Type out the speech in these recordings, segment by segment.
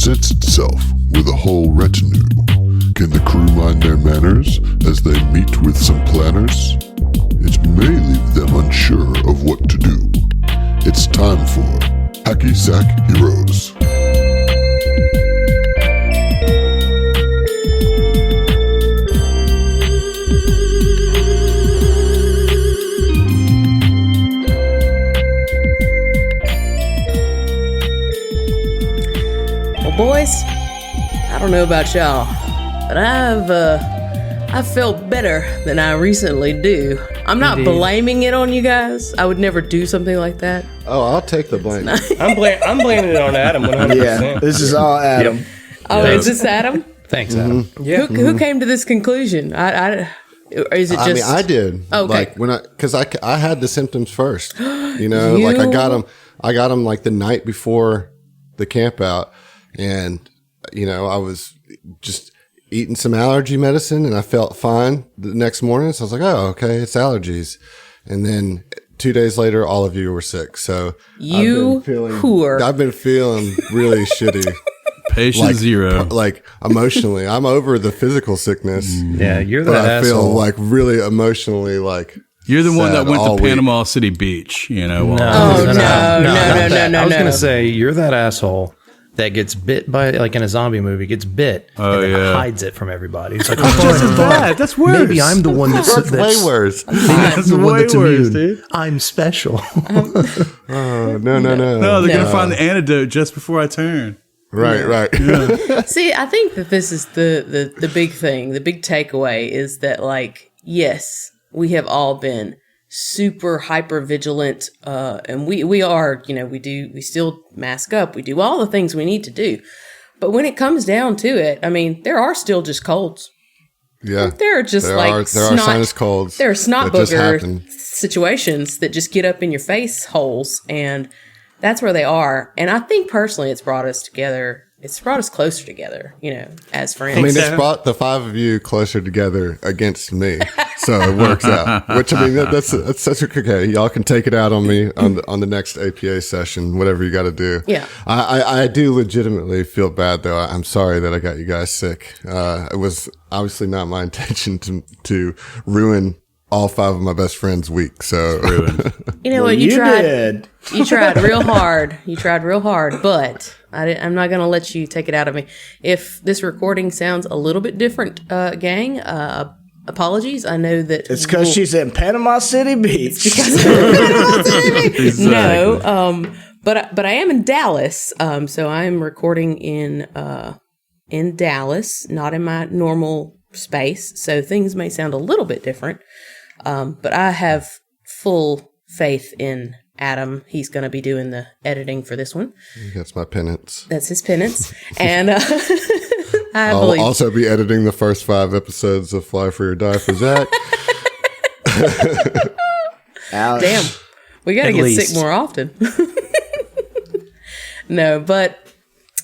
presents itself with a whole retinue. Can the crew mind their manners as they meet with some planners? It may leave them unsure of what to do. It's time for Hacky Sack Heroes. Boys, I don't know about y'all, but I've felt better than I recently do. I'm not blaming it on you guys. I would never do something like that. Oh, I'll take the blame. I'm blaming it on Adam 100%. Yeah, this is all Adam. Yep. Oh, is this Adam? Thanks, Adam. Yeah. Who came to this conclusion? Or is it just? I mean, I did. Oh, okay. Like because I had the symptoms first. You know, like I got them like the night before the camp out. And, you know, I was just eating some allergy medicine and I felt fine the next morning. So I was like, oh, okay, it's allergies. And then 2 days later, all of you were sick. So I've been feeling really shitty. Patient zero. Like emotionally, I'm over the physical sickness. Yeah, you're the but asshole. I feel like really emotionally like. You're the one that went to Panama week. City Beach, you know. No. I was going to say, you're that asshole that gets bit by, like in a zombie movie, gets bit and then hides it from everybody. It's like, that's worse. Maybe I'm the one that's way worse. That's the one that's immune. Dude. I'm special. No. No, they're going to find the antidote just before I turn. Right. Yeah. See, I think that this is the big thing. The big takeaway is that, like, yes, we have all been super hyper vigilant, and we are, you know, we still mask up, we do all the things we need to do, but when it comes down to it, I mean, there are still just colds. Yeah, there are just there are sinus colds. There are snot booger situations that just get up in your face holes, and that's where they are. And I think personally, it's brought us together. It's brought us closer together, you know, as friends. I mean, it's brought the five of you closer together against me, so it works out. Which, I mean, that's such okay. Y'all can take it out on me on the next APA session, whatever you got to do. Yeah, I do legitimately feel bad though. I'm sorry that I got you guys sick. It was obviously not my intention to ruin all five of my best friends' week. So you know what? You tried real hard. You tried real hard, but I'm not going to let you take it out of me. If this recording sounds a little bit different, gang, apologies. I know that it's because she's in Panama City Beach. Exactly. No, but I am in Dallas. So I'm recording in Dallas, not in my normal space. So things may sound a little bit different. But I have full faith in Adam. He's going to be doing the editing for this one. That's my penance. That's his penance. And I'll also be editing the first 5 episodes of Fly Free or Die for Zach. Damn. We got to get sick more often. No, but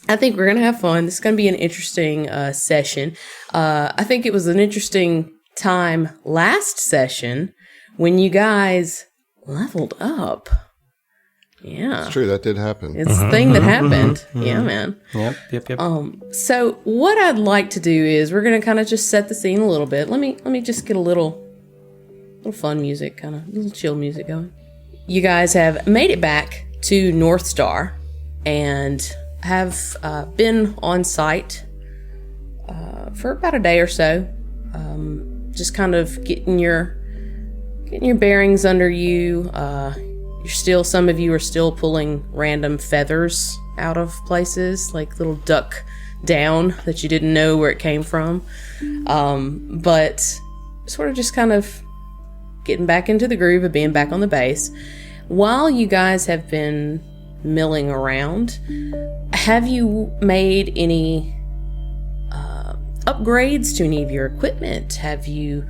I think we're going to have fun. This is going to be an interesting session. I think it was an interesting time last session when you guys leveled up. Yeah, it's true, that did happen. It's a thing that happened. Yeah, man. Yep. So what I'd like to do is we're gonna kind of just set the scene a little bit. Let me just get a little fun music, kind of little chill music going. You guys have made it back to North Star and have been on site for about a day or so. Just kind of getting your bearings under you. Some of you are still pulling random feathers out of places, like little duck down that you didn't know where it came from. But sort of just kind of getting back into the groove of being back on the base. While you guys have been milling around, have you made any upgrades to any of your equipment? Have you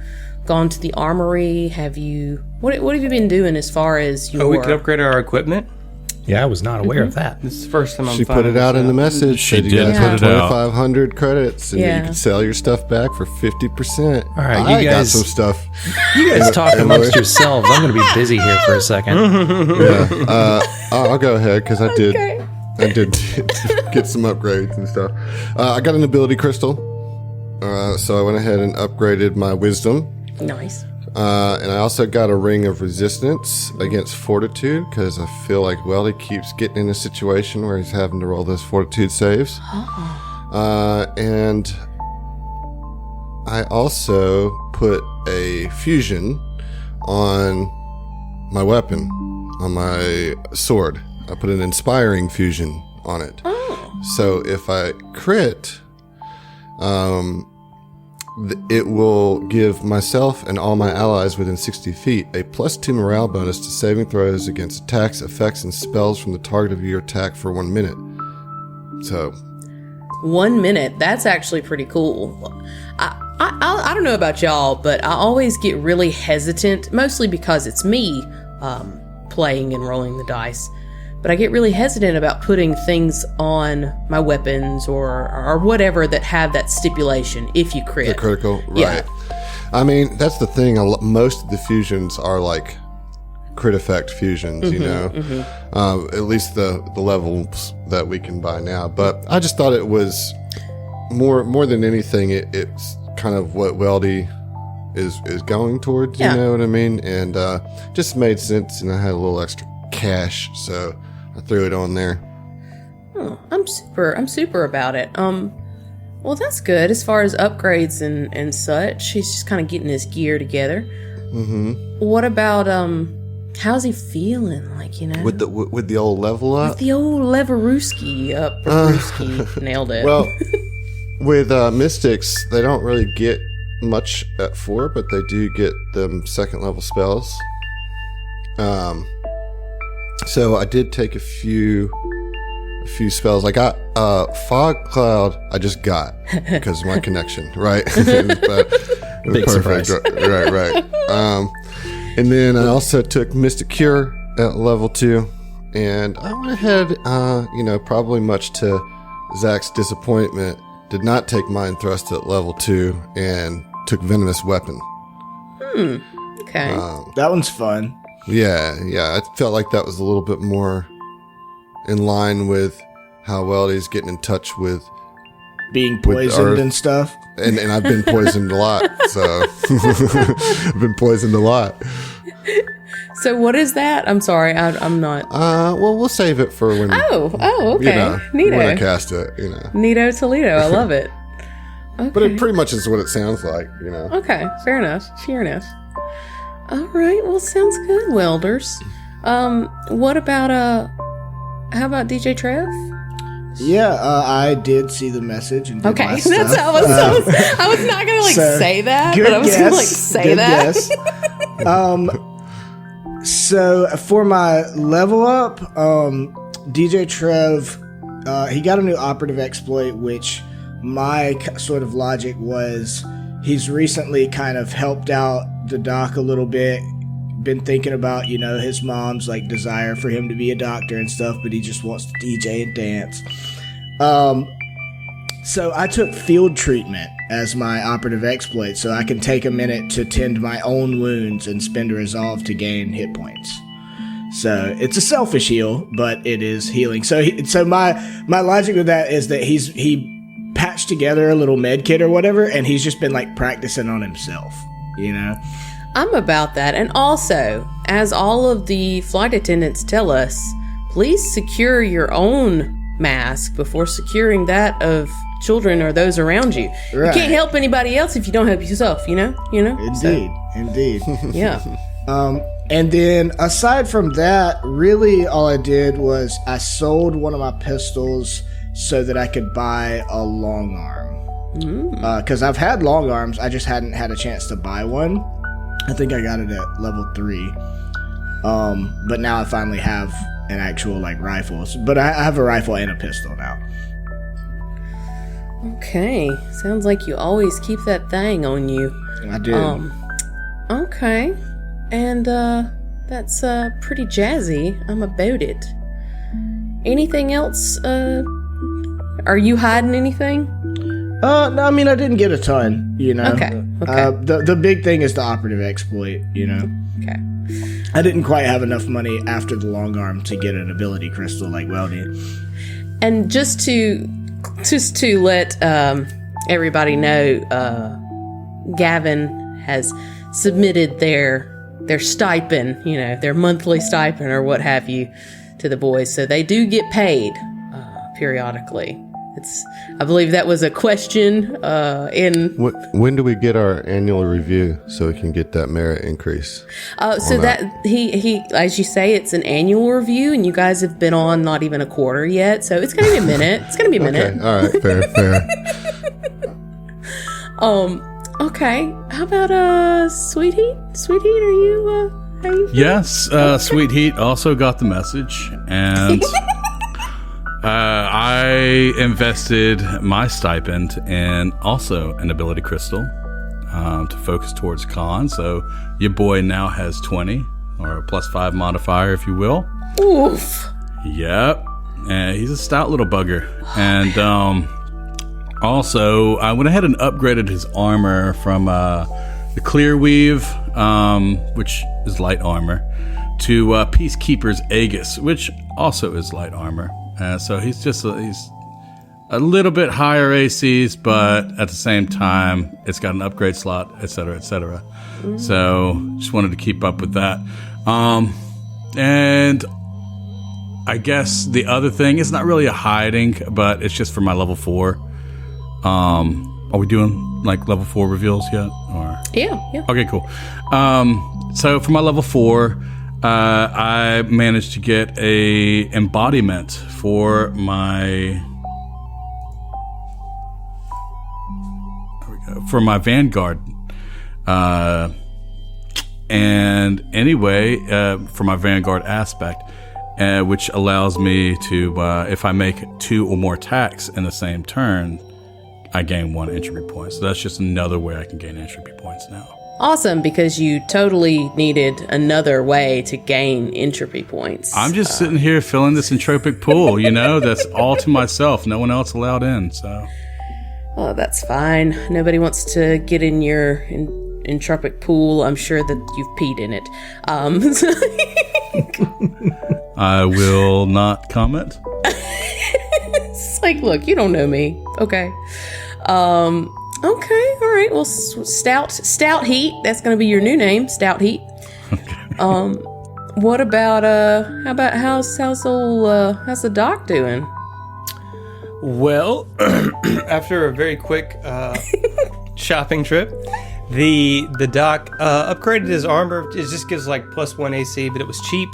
gone to the armory? What have you been doing as far as your... Oh, we could upgrade our equipment? Yeah, I was not aware of that. This is the first time She put it out in the message. She said did you guys put have it out. 2,500 credits, and you can sell your stuff back for 50%. All right, I you got guys- some stuff. You guys talk amongst yourselves. I'm going to be busy here for a second. Yeah, I'll go ahead because I did. Okay. I did get some upgrades and stuff. I got an ability crystal, so I went ahead and upgraded my wisdom. Nice. And I also got a ring of resistance against fortitude because I feel like Weldy keeps getting in a situation where he's having to roll those fortitude saves. And I also put a fusion on my weapon, on my sword. I put an inspiring fusion on it. So if I crit, it will give myself and all my allies within 60 feet a +2 morale bonus to saving throws against attacks, effects, and spells from the target of your attack for 1 minute. So 1 minute. That's actually pretty cool. I don't know about y'all, but I always get really hesitant, mostly because it's me playing and rolling the dice. But I get really hesitant about putting things on my weapons or whatever that have that stipulation if you crit. the critical, right? Yeah. I mean, that's the thing. Most of the fusions are like crit effect fusions, you know. At least the levels that we can buy now. But I just thought it was more than anything. It's kind of what Weldy is going towards. Yeah. You know what I mean? And just made sense. And I had a little extra cash, so I threw it on there. Oh, I'm super about it. Well, that's good as far as upgrades and such. He's just kind of getting his gear together. What about how's he feeling? Like, you know, With the old level up. with the old Leverooski up. Leverooski nailed it. Well, with Mystics, they don't really get much at 4, but they do get them second level spells. So I did take a few spells. I got Fog Cloud. I just got because of my connection, right? It was Big perfect. surprise. Right. And then I also took Mystic Cure at level 2, and I went ahead, probably much to Zach's disappointment, did not take Mind Thrust at level 2 and took Venomous Weapon. okay. That one's fun. Yeah. I felt like that was a little bit more in line with how Weldy's getting in touch with Being With poisoned Earth. and stuff. and I've been poisoned a lot, so I've been poisoned a lot. So what is that? I'm sorry, I'm not. Well, we'll save it for when Okay. when I Neato. cast it, Neato Toledo. I love it. Okay. But it pretty much is what it sounds like, Okay, fair enough. All right, well, sounds good, welders. What about how about DJ Trev? Yeah, I did see the message and did Okay, my that's stuff. I was not gonna so, say that, good but I was gonna guess, say good that. guess. So for my level up, DJ Trev, he got a new operative exploit, which my sort of logic was he's recently kind of helped out the doc a little bit, been thinking about, his mom's like desire for him to be a doctor and stuff, but he just wants to DJ and dance. So I took field treatment as my operative exploit, so I can take a minute to tend my own wounds and spend a resolve to gain hit points. So it's a selfish heal, but it is healing. So my logic with that is that he patched together a little med kit or whatever, and he's just been like practicing on himself, I'm about that, and also, as all of the flight attendants tell us, please secure your own mask before securing that of children or those around you. Right. You can't help anybody else if you don't help yourself. You know. Indeed. Yeah. And then aside from that, really all I did was I sold one of my pistols so that I could buy a long arm. Because I've had long arms, I just hadn't had a chance to buy one. I think I got it at level 3. But now I finally have an actual rifle. But I have a rifle and a pistol now. Okay. Sounds like you always keep that thing on you. I do. Okay. And that's pretty jazzy. I'm about it. Anything else? Are you hiding anything? No, I mean, I didn't get a ton, you know. Okay. The big thing is the operative exploit, you know. Okay. I didn't quite have enough money after the long arm to get an ability crystal like Well did. And just to let everybody know, Gavin has submitted their stipend, you know, their monthly stipend or what have you, to the boys, so they do get paid periodically. I believe that was a question When do we get our annual review so we can get that merit increase? So that he, as you say, it's an annual review, and you guys have been on not even a quarter yet, so it's gonna be a minute. It's gonna be a minute. Okay, all right, fair. Okay. How about Sweet Heat? Sweet Heat, are you? How you feeling? Yes, Sweet Heat also got the message, and I invested my stipend in also an ability crystal to focus towards con. So your boy now has 20, or a +5 modifier, if you will. Oof. Yep, and he's a stout little bugger, and also I went ahead and upgraded his armor from the Clear Weave, which is light armor, to Peacekeeper's Aegis, which also is light armor. So he's he's a little bit higher ACs, but at the same time, it's got an upgrade slot, etc., etc. So just wanted to keep up with that. And I guess the other thing is not really a hiding, but it's just for my level 4. Are we doing like level 4 reveals yet? Or Yeah. okay, cool. So for my level 4, I managed to get a embodiment for my Vanguard. And anyway, for my Vanguard aspect, which allows me to, if I make 2 or more attacks in the same turn, I gain 1 entropy point. So that's just another way I can gain entropy points now. Awesome, because you totally needed another way to gain entropy points. I'm just sitting here filling this entropic pool, you know, that's all to myself. No one else allowed in, so. Oh, that's fine. Nobody wants to get in your entropic pool. I'm sure that you've peed in it. I will not comment. It's like, look, you don't know me. Okay. Okay, all right. Well, Stout Heat. That's going to be your new name, Stout Heat. Okay. What about how's the doc doing? Well, after a very quick shopping trip, the doc upgraded his armor. It just gives like +1 AC, but it was cheap,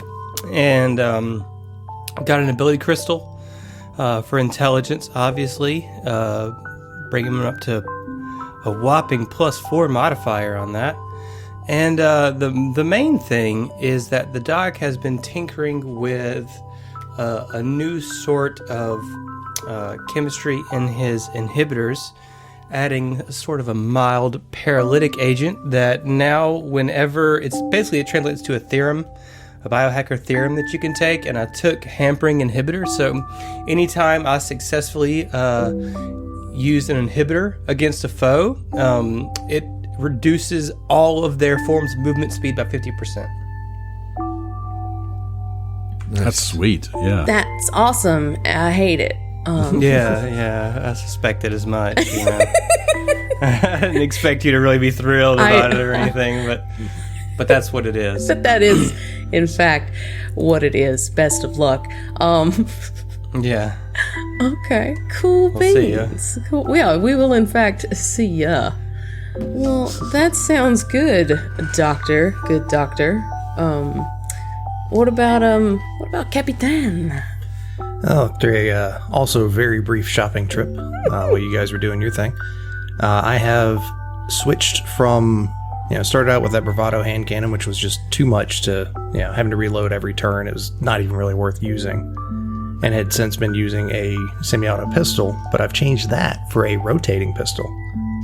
and got an ability crystal for intelligence. Obviously, bringing him up to a whopping +4 modifier on that. And the main thing is that the doc has been tinkering with a new sort of chemistry in his inhibitors, adding sort of a mild paralytic agent that now, whenever it translates to a theorem, a biohacker theorem that you can take, and I took hampering inhibitor. So anytime I successfully use an inhibitor against a foe, it reduces all of their forms of movement speed by 50%. That's sweet, yeah. That's awesome. I hate it. Yeah, I suspected as much. You know? I didn't expect you to really be thrilled about it or anything, but that's what it is. But that is, in fact, what it is. Best of luck. Yeah. Okay, cool We'll see ya. beans. Cool. Yeah, we will in fact see ya. Well, that sounds good, Doctor. Good Doctor. What about Capitan? After a also very brief shopping trip, while you guys were doing your thing, I have switched from, started out with that bravado hand cannon, which was just too much to, having to reload every turn. It was not even really worth using, and had since been using a semi-auto pistol, but I've changed that for a rotating pistol.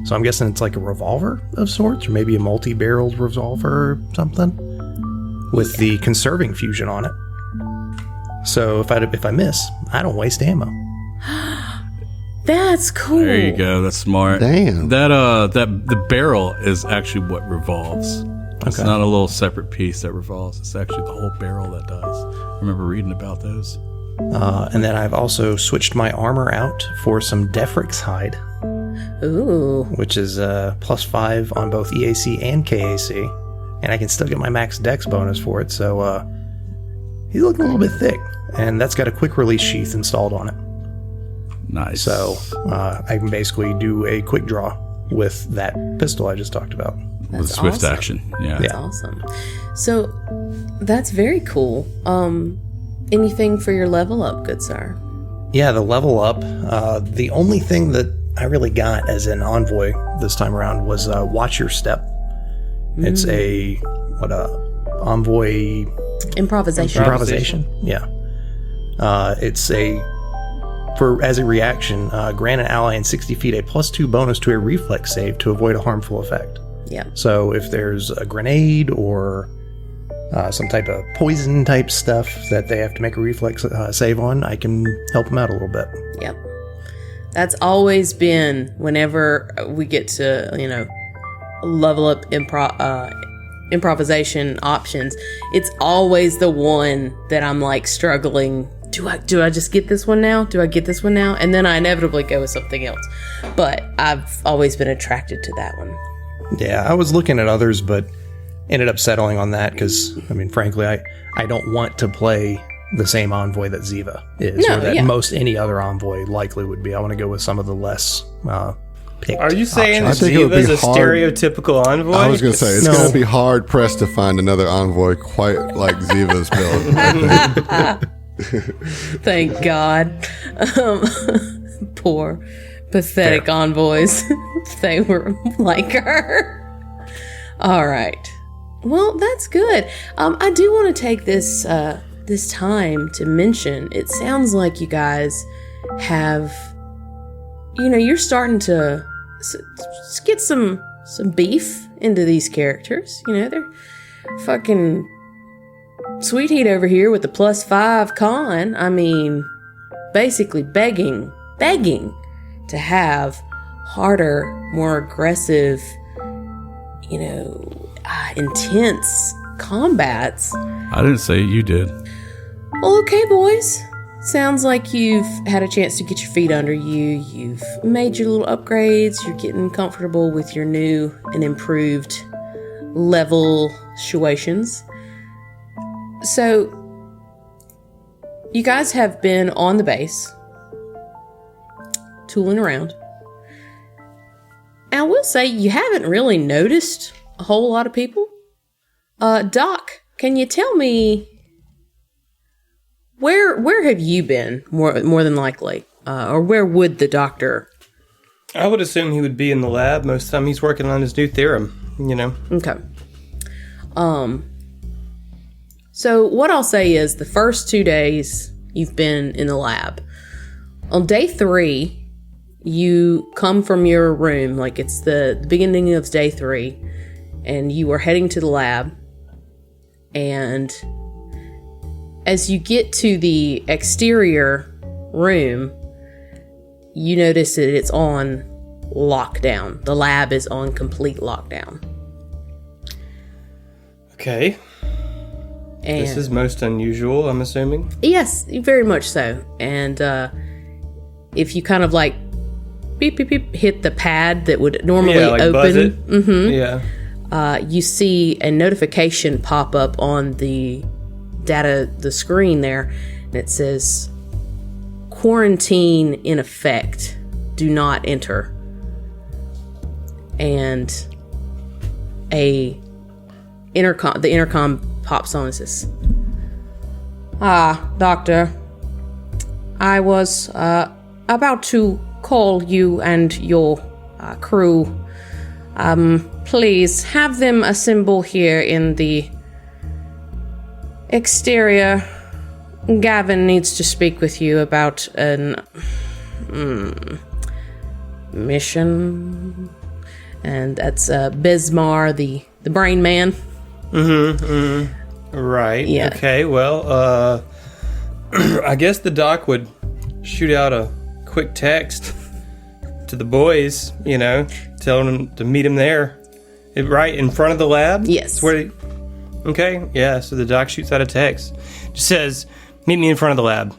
So I'm guessing it's like a revolver of sorts, or maybe a multi-barreled revolver or something, with the conserving fusion on it. So if I miss, I don't waste ammo. That's cool. There you go. That's smart. Damn. That the barrel is actually what revolves. It's not a little separate piece that revolves. It's actually the whole barrel that does. I remember reading about those. And then I've also switched my armor out for some Defrix hide, Ooh. which is +5 on both EAC and KAC, and I can still get my max dex bonus for it. So he's looking a little bit thick, and that's got a quick release sheath installed on it. Nice. So I can basically do a quick draw with that pistol I just talked about. with swift awesome. action. Yeah. That's awesome. So that's very cool. Anything for your level up, good sir? Yeah, the level up. The only thing that I really got as an envoy this time around was Watch Your Step. It's a envoy Improvisation. Yeah. It's as a reaction, grant an ally in 60 feet a +2 bonus to a reflex save to avoid a harmful effect. Yeah. So if there's a grenade or some type of poison type stuff that they have to make a reflex save on, I can help them out a little bit. Yep. That's always been whenever we get to, level up improvisation options. It's always the one that I'm like struggling. Do I just get this one now? Do I get this one now? And then I inevitably go with something else. But I've always been attracted to that one. Yeah, I was looking at others, but ended up settling on that because, frankly, I don't want to play the same envoy that Ziva is, or that most any other envoy likely would be. I want to go with some of the less picked. Are you saying I that think it would be Ziva's a hard- stereotypical envoy? I was going to say, it's No. going to be hard pressed to find another envoy quite like Ziva's build. I think. Thank God. Poor, pathetic envoys. They were like her. All right. Well, that's good. I do want to take this time to mention. It sounds like you guys have, you're starting to get some beef into these characters. They're fucking Sweet Heat over here with the +5 con. Basically begging to have harder, more aggressive, intense combats. I didn't say it, you did. Well, okay, boys. Sounds like you've had a chance to get your feet under you. You've made your little upgrades. You're getting comfortable with your new and improved level situations. So, you guys have been on the base, tooling around. And I will say you haven't really noticed a whole lot of people. Doc, can you tell me where have you been more than likely, or where would the doctor? I would assume he would be in the lab most of the time. He's working on his new theorem. Okay. So what I'll say is the first 2 days you've been in the lab. On day 3, you come from your room, like it's the beginning of day 3, and you are heading to the lab. And as you get to the exterior room, you notice that it's on lockdown. The lab is on complete lockdown. Okay. And This is most unusual, I'm assuming. yes, very much so. And if you kind of like beep beep beep hit the pad that would normally buzz open, it. Mm-hmm. Yeah. you see a notification pop up on the screen there, and it says quarantine in effect, do not enter. And the intercom pops on and says, Doctor, I was about to call you and your crew. Please have them assemble here in the exterior. Gavin needs to speak with you about an mission. And that's Bismar, the brain man. Right. Yeah. Okay, well, I guess the doc would shoot out a quick text to the boys, telling them to meet him there. Right in front of the lab? Yes. Okay, yeah, so the doc shoots out a text. Just says, meet me in front of the lab,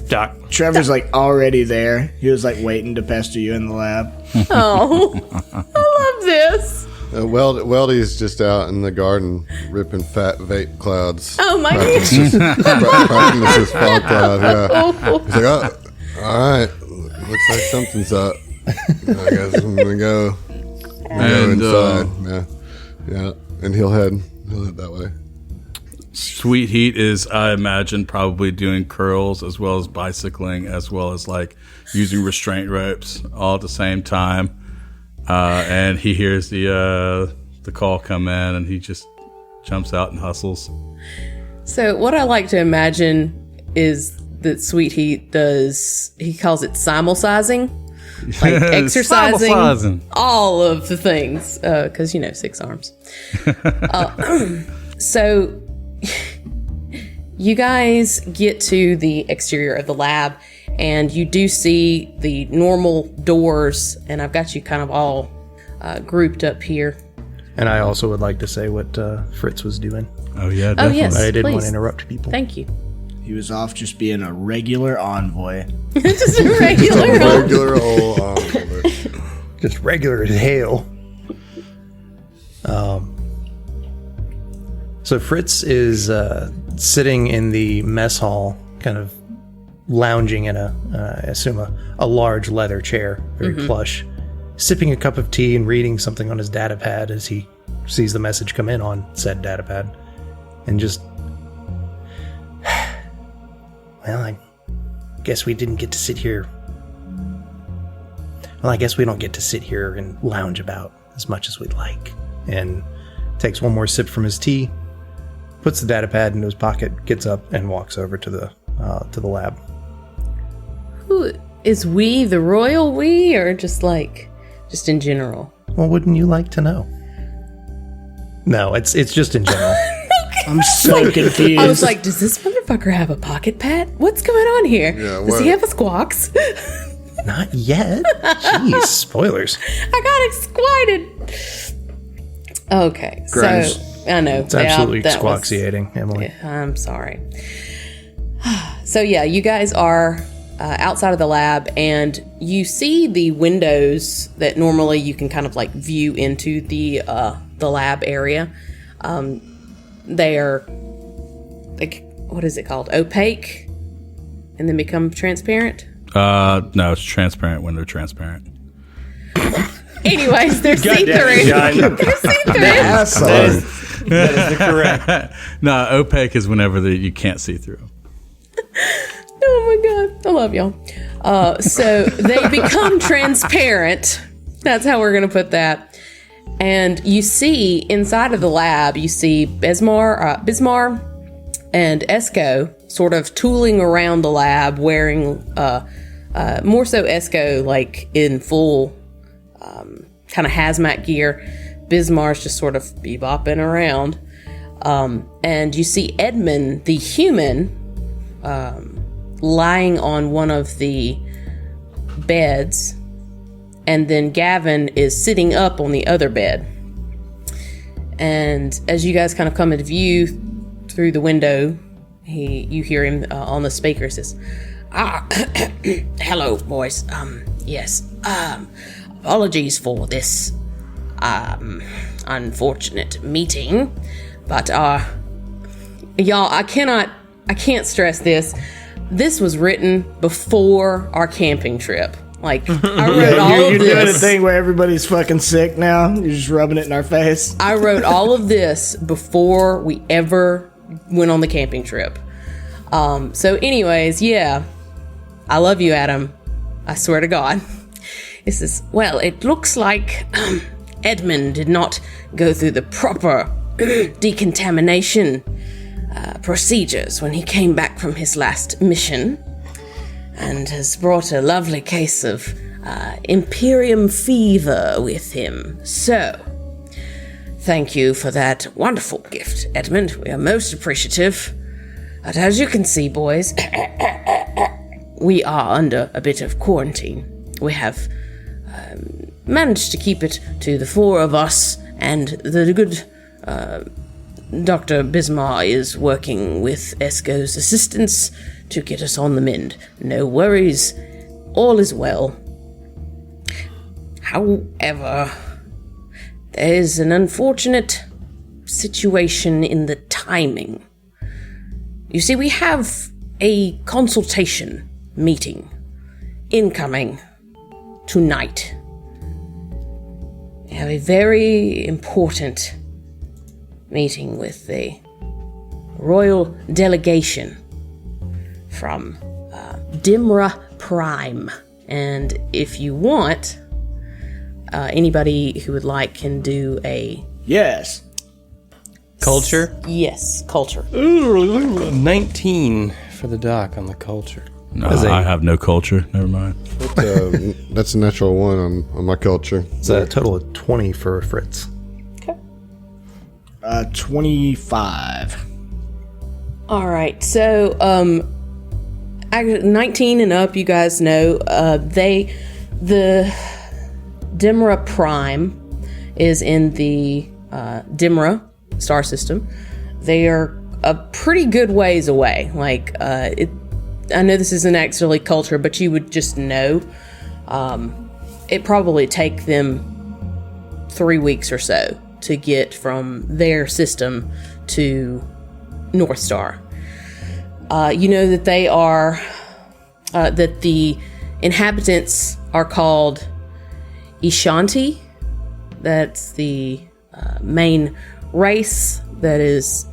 Doc. Trevor's like already there. He was like waiting to pester you in the lab. Oh, I love this. Weldy's just out in the garden ripping fat vape clouds. Oh my goodness. Practicing his fog cloud, yeah. He's like, oh, all right, looks like something's up. I guess I'm gonna go inside. Yeah, and he'll head that way. Sweet Heat is, I imagine, probably doing curls as well as bicycling, as well as like using restraint ropes all at the same time. And he hears the call come in, and he just jumps out and hustles. So what I like to imagine is that Sweet Heat does, he calls it simulsizing, like exercising Simulsizing. all of the things, because 6 arms. So you guys get to the exterior of the lab, and you do see the normal doors, and I've got you kind of all grouped up here. And I also would like to say what Fritz was doing. Oh yeah, definitely. yes. I didn't want Please. to interrupt people. Thank you. He was off just being a regular envoy. Just a regular. Regular old envelope. Just regular as hell. So Fritz is sitting in the mess hall, kind of lounging in I assume a large leather chair, very plush, sipping a cup of tea and reading something on his data pad as he sees the message come in on said data pad, and just, well, I guess we didn't get to sit here. Well, I guess we don't get to sit here and lounge about as much as we'd like. And takes one more sip from his tea, puts the data pad into his pocket, gets up, and walks over to the lab. Who is we, the royal we, or just in general? Well, wouldn't you like to know? No, it's just in general. I'm so confused. I was like, does this motherfucker have a pocket pad? What's going on here? Yeah, Does he have a squawks? Not yet. Jeez, spoilers. I got excited. Okay, Gross. so I know. It's absolutely that was- squawksiating, Emily. Yeah, I'm sorry. So yeah, you guys are outside of the lab, and you see the windows that normally you can kind of like view into the lab area. They are like, what is it called? Opaque, and then become transparent. No, it's transparent when they're transparent. Anyways, they're see-through. They're see-through. That is the correct. No, opaque is whenever you can't see through. Oh my god, I love y'all. So they become transparent. That's how we're gonna put that. And you see inside of the lab, you see Bismar and Esco sort of tooling around the lab, wearing more so Esco like in full kind of hazmat gear. Bismar's just sort of bebopping around. And you see Edmund, the human, lying on one of the beds, and then Gavin is sitting up on the other bed. And as you guys kind of come into view through the window, you hear him on the speaker. Says, hello, boys. Yes. Apologies for this unfortunate meeting, but y'all, I can't stress this. This was written before our camping trip. Like, I wrote all of You're this. doing a thing where everybody's fucking sick now. You're just rubbing it in our face. I wrote all of this before we ever went on the camping trip. So anyways, yeah. I love you, Adam. I swear to God. It says, well, it looks like Edmund did not go through the proper decontamination procedures when he came back from his last mission, and has brought a lovely case of Imperium fever with him. So, thank you for that wonderful gift, Edmund. We are most appreciative. But as you can see, boys, we are under a bit of quarantine. We have managed to keep it to the four of us, and the good Dr. Bismar is working with Esco's assistance to get us on the mend. No worries, all is well. However, there's an unfortunate situation in the timing. You see, we have a consultation meeting incoming tonight. We have a very important meeting with the royal delegation from Dimra Prime. And if you want, anybody who would like can do a... Yes. Culture? Yes, culture. 19 for the doc on the culture. No, I have no culture. Never mind. That's a natural one on my culture. It's a total of 20 for Fritz. 25. All right, so 19 and up, you guys know, the Dimra Prime is in the Dimra star system. They are a pretty good ways away. Like, I know this isn't actually culture, but you would just know. It probably take them 3 weeks or so to get from their system to North Star. You know that they are, that the inhabitants are called Ishanti. That's the main race that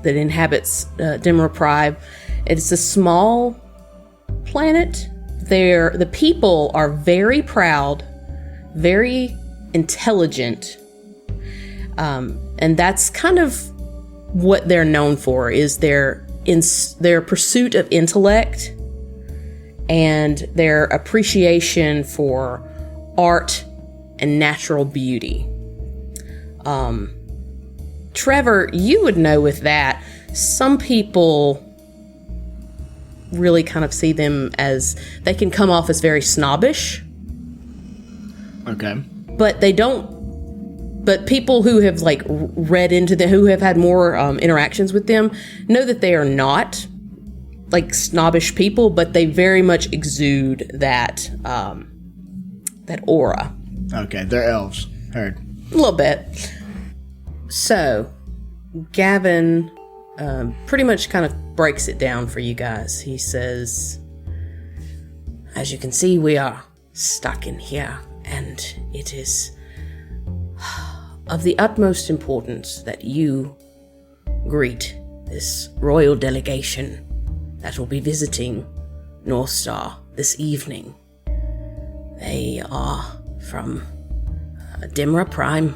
inhabits Dimra Prime. It's a small planet. The people are very proud, very intelligent, and that's kind of what they're known for, is their pursuit of intellect and their appreciation for art and natural beauty. Trevor, you would know with that, some people really kind of see them as, they can come off as very snobbish. Okay. But they don't, but people who have like read into them, who have had more interactions with them, know that they are not like snobbish people, but they very much exude that aura. Okay, they're elves. Heard. A little bit. So, Gavin pretty much kind of breaks it down for you guys. He says, as you can see, we are stuck in here, and it is of the utmost importance that you greet this royal delegation that will be visiting North Star this evening. They are from Dimra Prime,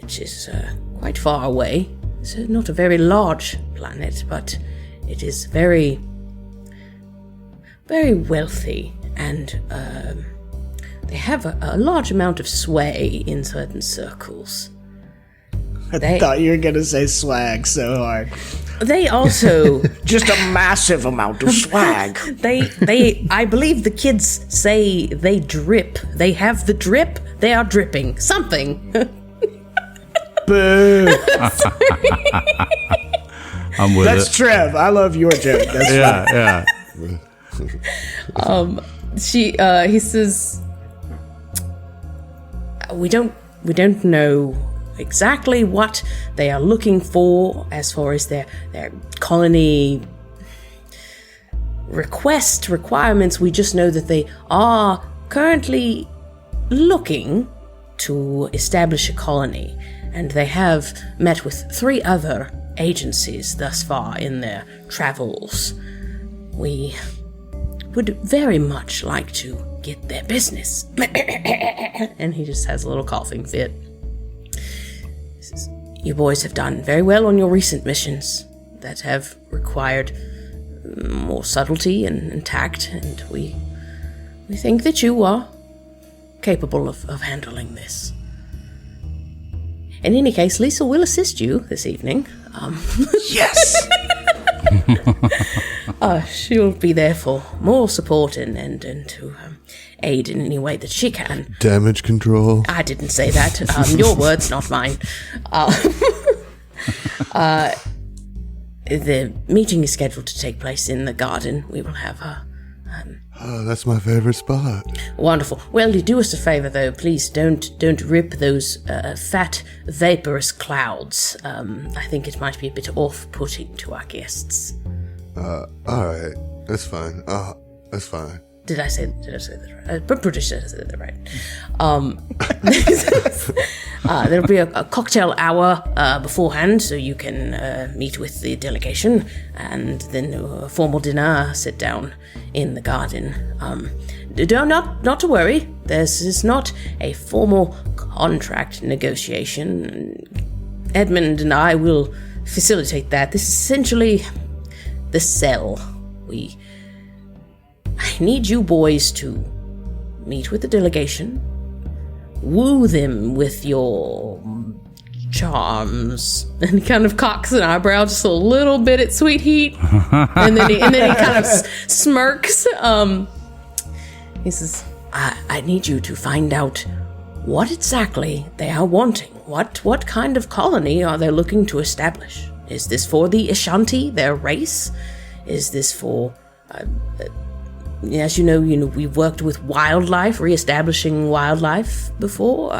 which is quite far away. It's not a very large planet, but it is very, very wealthy, and they have a large amount of sway in certain circles. I thought you were going to say swag so hard. They also... Just a massive amount of swag. I believe the kids say they drip. They have the drip. They are dripping. Something. Boo. I'm with That's it. Trev. I love your joke. That's Yeah, fine. yeah. He says, we don't know exactly what they are looking for as far as their colony requirements. We just know that they are currently looking to establish a colony, and they have met with 3 other agencies thus far in their travels. We would very much like to get their business. And he just has a little coughing fit. He says, you boys have done very well on your recent missions that have required more subtlety and tact, and we think that you are capable of handling this. In any case, Lisa will assist you this evening. Yes. She'll be there for more support and to aid in any way that she can. Damage control. I didn't say that. Your words, not mine. The meeting is scheduled to take place in the garden. We will have a... Oh, that's my favorite spot. Wonderful. Well, you do us a favor, though. Please don't rip those fat, vaporous clouds. I think it might be a bit off-putting to our guests. All right. That's fine. That's fine. Did I say that right? I'm pretty sure I said that right. There'll be a cocktail hour beforehand, so you can meet with the delegation, and then a formal dinner, sit down in the garden. Not to worry. This is not a formal contract negotiation. Edmund and I will facilitate that. This is essentially the cell. I need you boys to meet with the delegation, woo them with your charms, and he kind of cocks an eyebrow just a little bit at Sweet Heat, and then he kind of smirks. He says, I need you to find out what exactly they are wanting. What kind of colony are they looking to establish? Is this for the Ashanti, their race? Is this for... as you know, we've worked with wildlife, re-establishing wildlife before.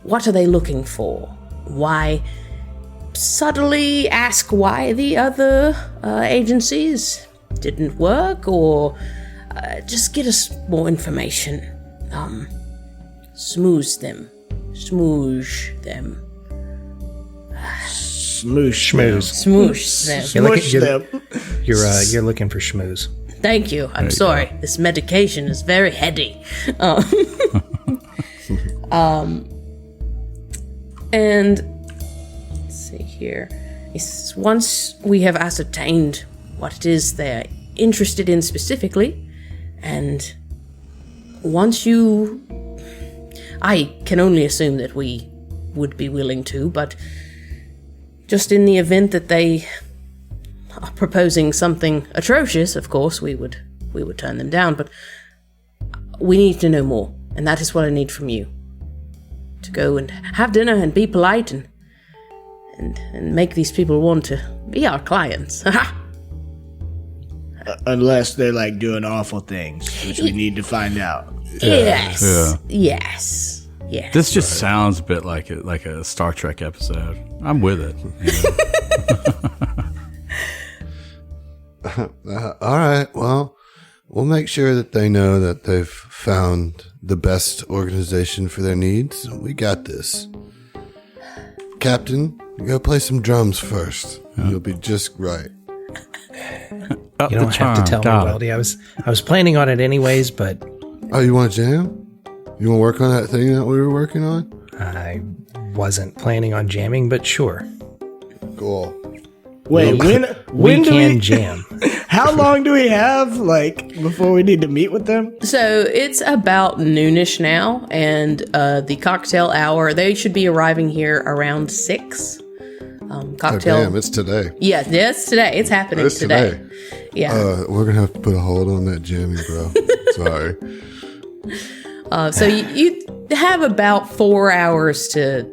What are they looking for? Why? Subtly ask why the other agencies didn't work, or just get us more information. Smoosh them. Smoosh them. Smoosh. Smoosh them. You're looking for schmooze. Thank you. I'm sorry. This medication is very heady. And let's see here. Once we have ascertained what it is they're interested in specifically, and once I can only assume that we would be willing to, but just in the event that they are proposing something atrocious, of course, we would turn them down, but we need to know more, and that is what I need from you. To go and have dinner and be polite and make these people want to be our clients. Unless they're like doing awful things, which we need to find out. Yes. Yeah. Yes. Yes. This just sounds a bit like a Star Trek episode. I'm with it. All right. Well, we'll make sure that they know that they've found the best organization for their needs. We got this. Captain, you go play some drums first. You'll be just right. You don't have to tell me, Weldy. I was planning on it anyways, but... Oh, you want to jam? You want to work on that thing that we were working on? I wasn't planning on jamming, but sure. Cool. Wait, when We do can jam. How long do we have, before we need to meet with them? So it's about noonish now, and the cocktail hour, they should be arriving here around 6. Cocktail. Oh, damn, it's today. Yeah, it's today. It's happening It's today. today. Yeah. We're going to have to put a hold on that jamming, bro. Sorry. So you have about 4 hours to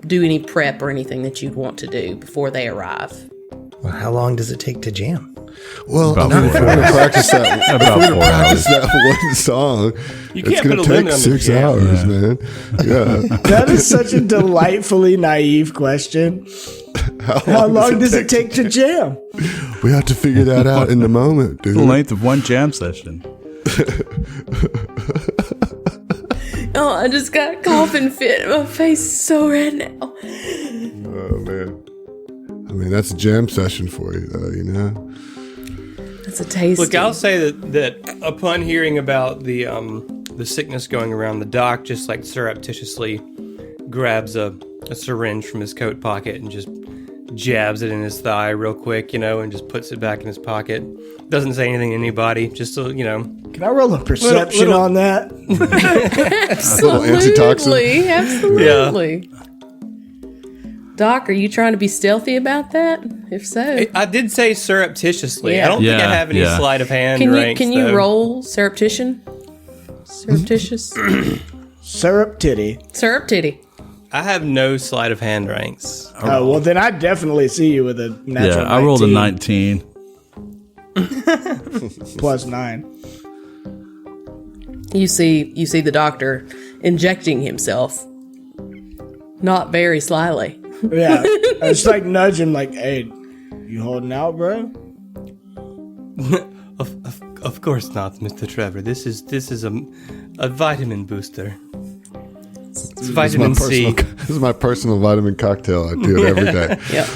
do any prep or anything that you'd want to do before they arrive. Well, how long does it take to jam? Well, About if we're going to practice that, About 4 hours. that one song, You it's can't going put to a limit take on the 6 jam. hours, man. Yeah. That is such a delightfully naive question. How long does it take to jam? We have to figure that out in the moment, dude. The length of one jam session. Oh, I just got a coughing fit. My face is so red now. Oh, man. I mean, that's a jam session for you, though, you know? That's a taste. Look, I'll say that upon hearing about the sickness going around, the doc just like surreptitiously grabs a syringe from his coat pocket and just jabs it in his thigh real quick, and just puts it back in his pocket. Doesn't say anything to anybody, just so, Can I roll a perception on that? Absolutely. Absolutely. Yeah. Doc, are you trying to be stealthy about that? If so, I did say surreptitiously. Yeah. I don't think I Yeah, have any yeah. sleight of hand can ranks, you though. roll surreptition? Surreptitious. Syrup titty. Syrup titty. I have no sleight of hand ranks. Oh, well, then I definitely see you with a natural Yeah, I rolled a 19. plus 9. You see the doctor injecting himself. Not very slyly. Yeah. I just like nudge him like, hey, you holding out, bro? Of course not, Mr. Trevor. This is a vitamin booster. It's vitamin C. This is my personal vitamin cocktail. I do it every day. Yep.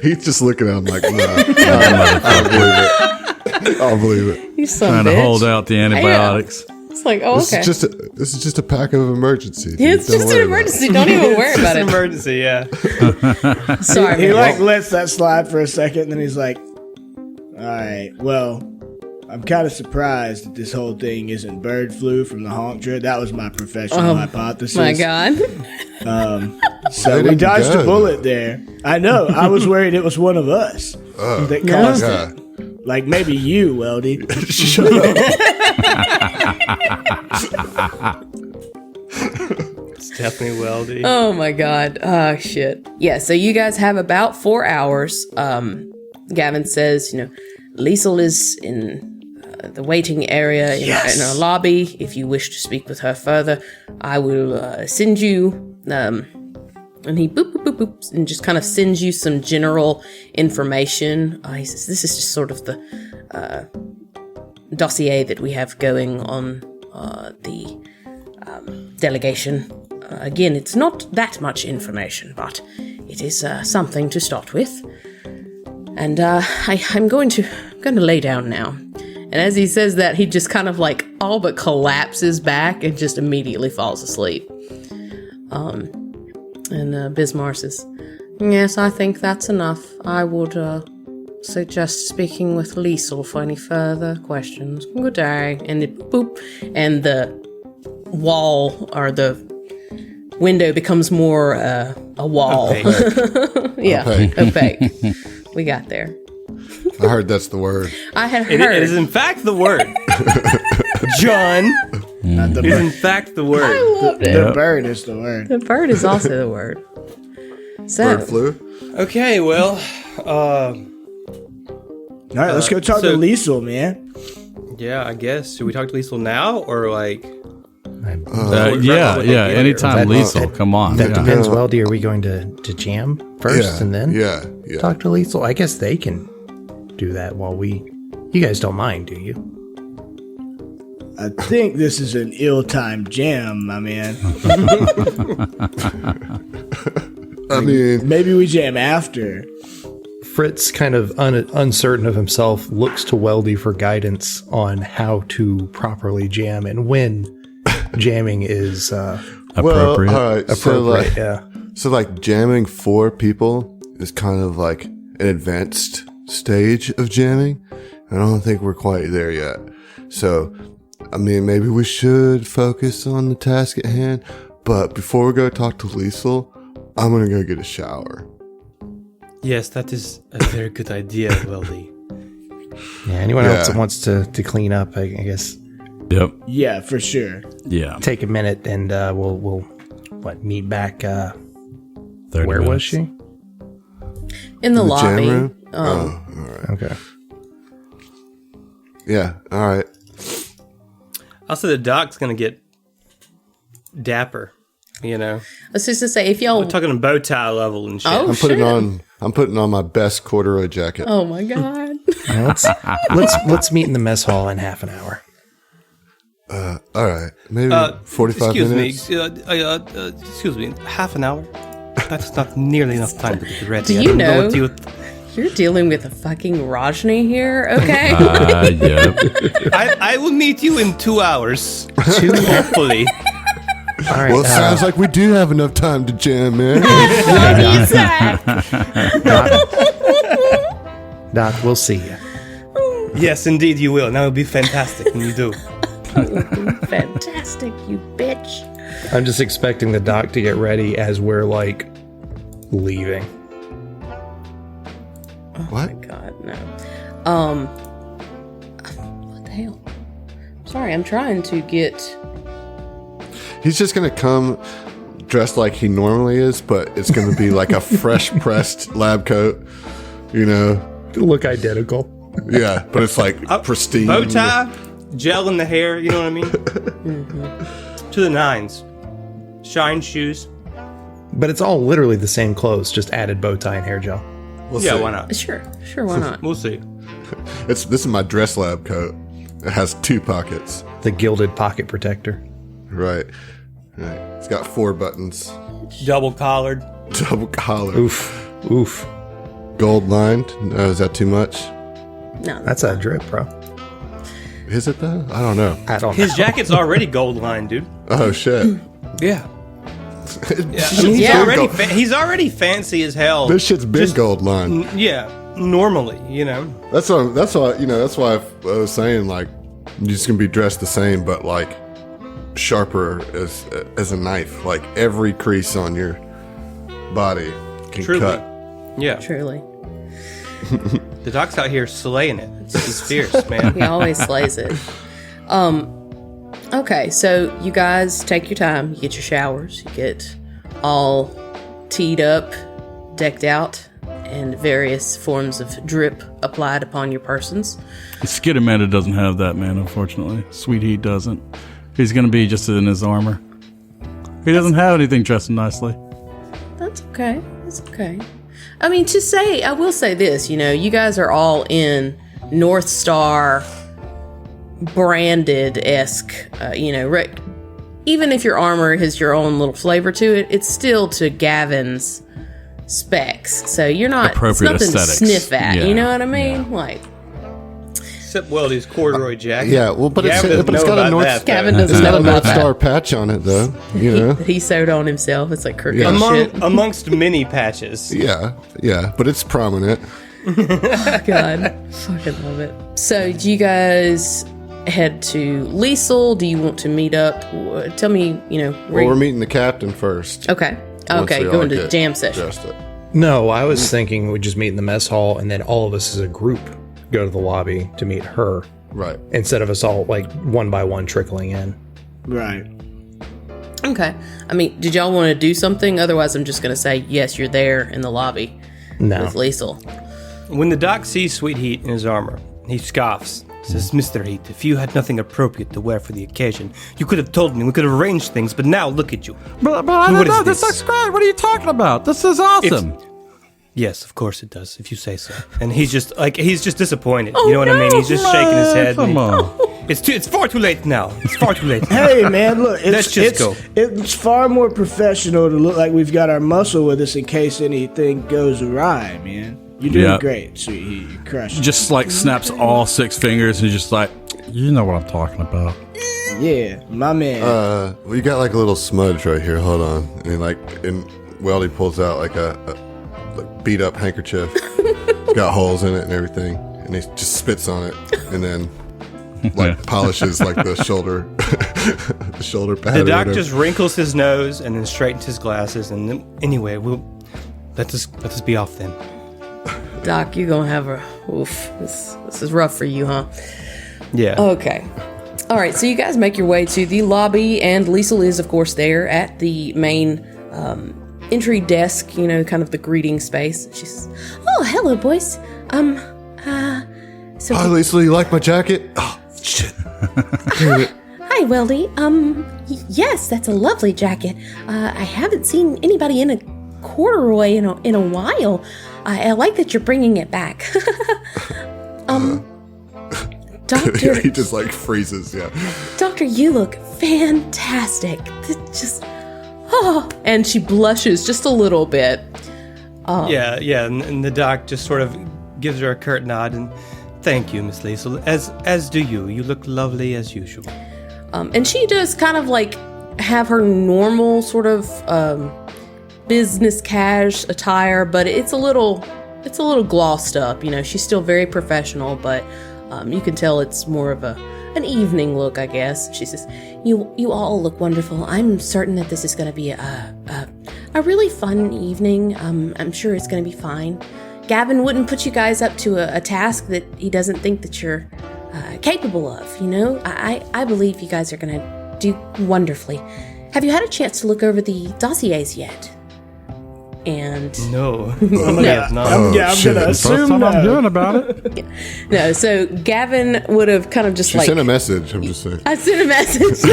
He's just looking at him like, I'll believe it. I'll believe it. You son Trying of a to bitch. hold out the antibiotics. It's like, oh, okay. This is just a pack of emergency. dude. It's Don't just worry an about it. emergency. Don't even worry about It's an it. emergency, yeah. Sorry, He man. like lets that slide for a second, and then he's like, all right, well, I'm kind of surprised that this whole thing isn't bird flu from the honk trip. That was my professional hypothesis. My God. So we didn't dodged go. a bullet there. I know. I was worried it was one of us that caused Yeah. it. Like maybe you, Weldy. Shut up. It's definitely weldy. Oh my God. Oh shit. Yeah. So you guys have about 4 hours. Gavin says, Liesel is in the waiting area in our lobby. If you wish to speak with her further, I will send you. And he boop, boop, boop, boop, and just kind of sends you some general information. He says, this is just sort of the dossier that we have going on the delegation. Again, it's not that much information, but it is something to start with. And I'm going to lay down now. And as he says that, he just kind of like all but collapses back and just immediately falls asleep. And Bismarck says, yes, I think that's enough. I would suggest speaking with Liesel for any further questions. Good day. And it boop, and the wall or the window becomes more a wall. Yeah, opaque. We got there. I heard that's the word. I had It heard. is in fact the word. John. Not the It is bird. in fact the word. I loved it. The bird is the word. The bird is also the word. So, Bird flu. Okay, well, All right, let's go talk to so- Liesel, man. yeah, I guess. Should we talk to Liesel now or like? Yeah. Anytime Liesel, come on. That Yeah. depends, Weldy. Are we going to jam first and then Yeah. talk to Liesel? I guess they can do that while we... You guys don't mind, do you? I think this is an ill-timed jam, my man. I mean, Maybe we jam after. Fritz, kind of uncertain of himself, looks to Weldy for guidance on how to properly jam and when jamming is Appropriate. Well, all right. appropriate. So like jamming 4 people is kind of like an advanced stage of jamming. I don't think we're quite there yet. So, I mean, maybe we should focus on the task at hand. But before we go talk to Liesel, I'm going to go get a shower. Yes, that is a very good idea, Weldy. Yeah, anyone else Yeah. that wants to clean up, I guess, Yep. Yeah, for sure. Yeah. take a minute and we'll meet back. 30 Where was minutes. she? in the The lobby. jam room? Okay. Yeah. All right. Also, the doc's gonna get dapper. I was just to say, if y'all. I'm talking bow tie level and shit. Oh, I'm putting shit. on my best corduroy jacket. Oh my God. Now let's meet in the mess hall in half an hour. All right. Maybe 45 minutes. Excuse me, half an hour? That's not nearly enough time to get ready. Do I you don't know- what you... You're dealing with a fucking Rajni here, okay? Yep. I will meet you in 2 hours. Hopefully. All right. Well, it sounds like we do have enough time to jam, man. Doc, we'll see you. Yes, indeed you will. That would be fantastic when you do. Fantastic, you bitch. I'm just expecting the doc to get ready as we're like leaving. What? God, no. What the hell? Sorry, I'm trying to get... He's just gonna come dressed like he normally is, but it's gonna be like a fresh pressed lab coat, you know? It'll look identical. Yeah, but it's like pristine. Bow tie, gel in the hair, you know what I mean? To the nines. Shine shoes. But it's all literally the same clothes, just added bow tie and hair gel. We'll Yeah, see. why not? Sure, why not? We'll see. This is my dress lab coat. It has 2 pockets. The gilded pocket protector. Right. It's got 4 buttons. Double collared. Double collar. Oof. Gold lined. No, is that too much? No, That's a drip, bro. Is it though? I don't know. I don't know. His jacket's already gold lined, dude. Oh shit. Yeah. Yeah. He's already fancy as hell. This shit's been gold lined. Yeah, normally, you know. That's why I was saying, like, you're just gonna be dressed the same, but like sharper as a knife. Like every crease on your body can Truly. cut. Yeah. truly. The doc's out here slaying it. He's fierce, man. He always slays it. Okay, so you guys take your time. You get your showers. You get all teed up, decked out, and various forms of drip applied upon your persons. Skidamanda doesn't have that, man, unfortunately. Sweet Heat doesn't. He's going to be just in his armor. He doesn't have anything dressed nicely. That's okay. That's okay. I mean, I will say this, you guys are all in North Star branded-esque, even if your armor has your own little flavor to it, it's still to Gavin's specs. So you're not, Appropriate it's nothing aesthetics. to sniff at, Yeah. you know what I mean? Like, Except Weldy's corduroy jacket. Yeah, well, but it's Gavin doesn't got know a about North. that, though. Gavin It's doesn't got know a about North that. Star patch on it, though. You know. He sewed on himself. It's like crooked shit. Amongst many patches. Yeah, but it's prominent. God, fucking love it. So, do you guys head to Liesel? Do you want to meet up? Tell me, where Well, we're meeting the captain first. Okay. once Okay, we all going to get jam session. dressed up. No, I was thinking we'd just meet in the mess hall and then all of us as a group go to the lobby to meet her Right. instead of us all like one by one trickling in. Right. Okay. I mean, did y'all want to do something? Otherwise, I'm just going to say, yes, you're there in the lobby No. with Liesel. When the doc sees Sweet Heat in his armor, he scoffs. Says, Mr. Heat, if you had nothing appropriate to wear for the occasion, you could have told me. We could have arranged things, but now look at you. But I What don't is know. This this? looks great. What are you talking about? This is awesome. Yes, of course it does, if you say so. And he's just disappointed. You know what I mean? He's just shaking his head. Come on. It's far too late now. It's far too late. Hey man, look, Let's just go. It's far more professional to look like we've got our muscle with us in case anything goes awry, man. You're doing Yeah. great, Sweet Heat. You're crushing. Just like snaps all 6 fingers and just like, you know what I'm talking about. Yeah, my man. We got like a little smudge right here. Hold on. And Weldy pulls out like a like beat up handkerchief. It's got holes in it and everything. And he just spits on it and then like polishes like the shoulder the shoulder pad. The or doc whatever. just wrinkles his nose and then straightens his glasses. And then, anyway, we'll let us be off then. Doc, you're going to have this is rough for you, huh? Yeah. Okay. All right, so you guys make your way to the lobby, and Liesel is, of course, there at the main entry desk, kind of the greeting space. She says, "Oh, hello, boys. So Hi, Lisa, you like my jacket? Oh, shit. hi, Weldy. Yes, that's a lovely jacket. I haven't seen anybody in a corduroy in a while. I like that you're bringing it back. Doctor, He just like freezes, yeah. Doctor, you look fantastic. And she blushes just a little bit. Yeah. And the doc just sort of gives her a curt nod and thank you, Miss Liesel. As do you. You look lovely as usual. And she does kind of like have her normal sort of business cash attire, but it's a little glossed up. She's still very professional, but you can tell it's more of an evening look, I guess. She says, "You all look wonderful. I'm certain that this is going to be a really fun evening. I'm sure it's going to be fine. Gavin wouldn't put you guys up to a task that he doesn't think that you're capable of, you know? I believe you guys are going to do wonderfully. Have you had a chance to look over the dossiers yet? And No, we have not. I'm gonna assume I'm no. hearing about it. no, so Gavin would have kind of just She like sent a message. I'm just saying. I sent a message. No,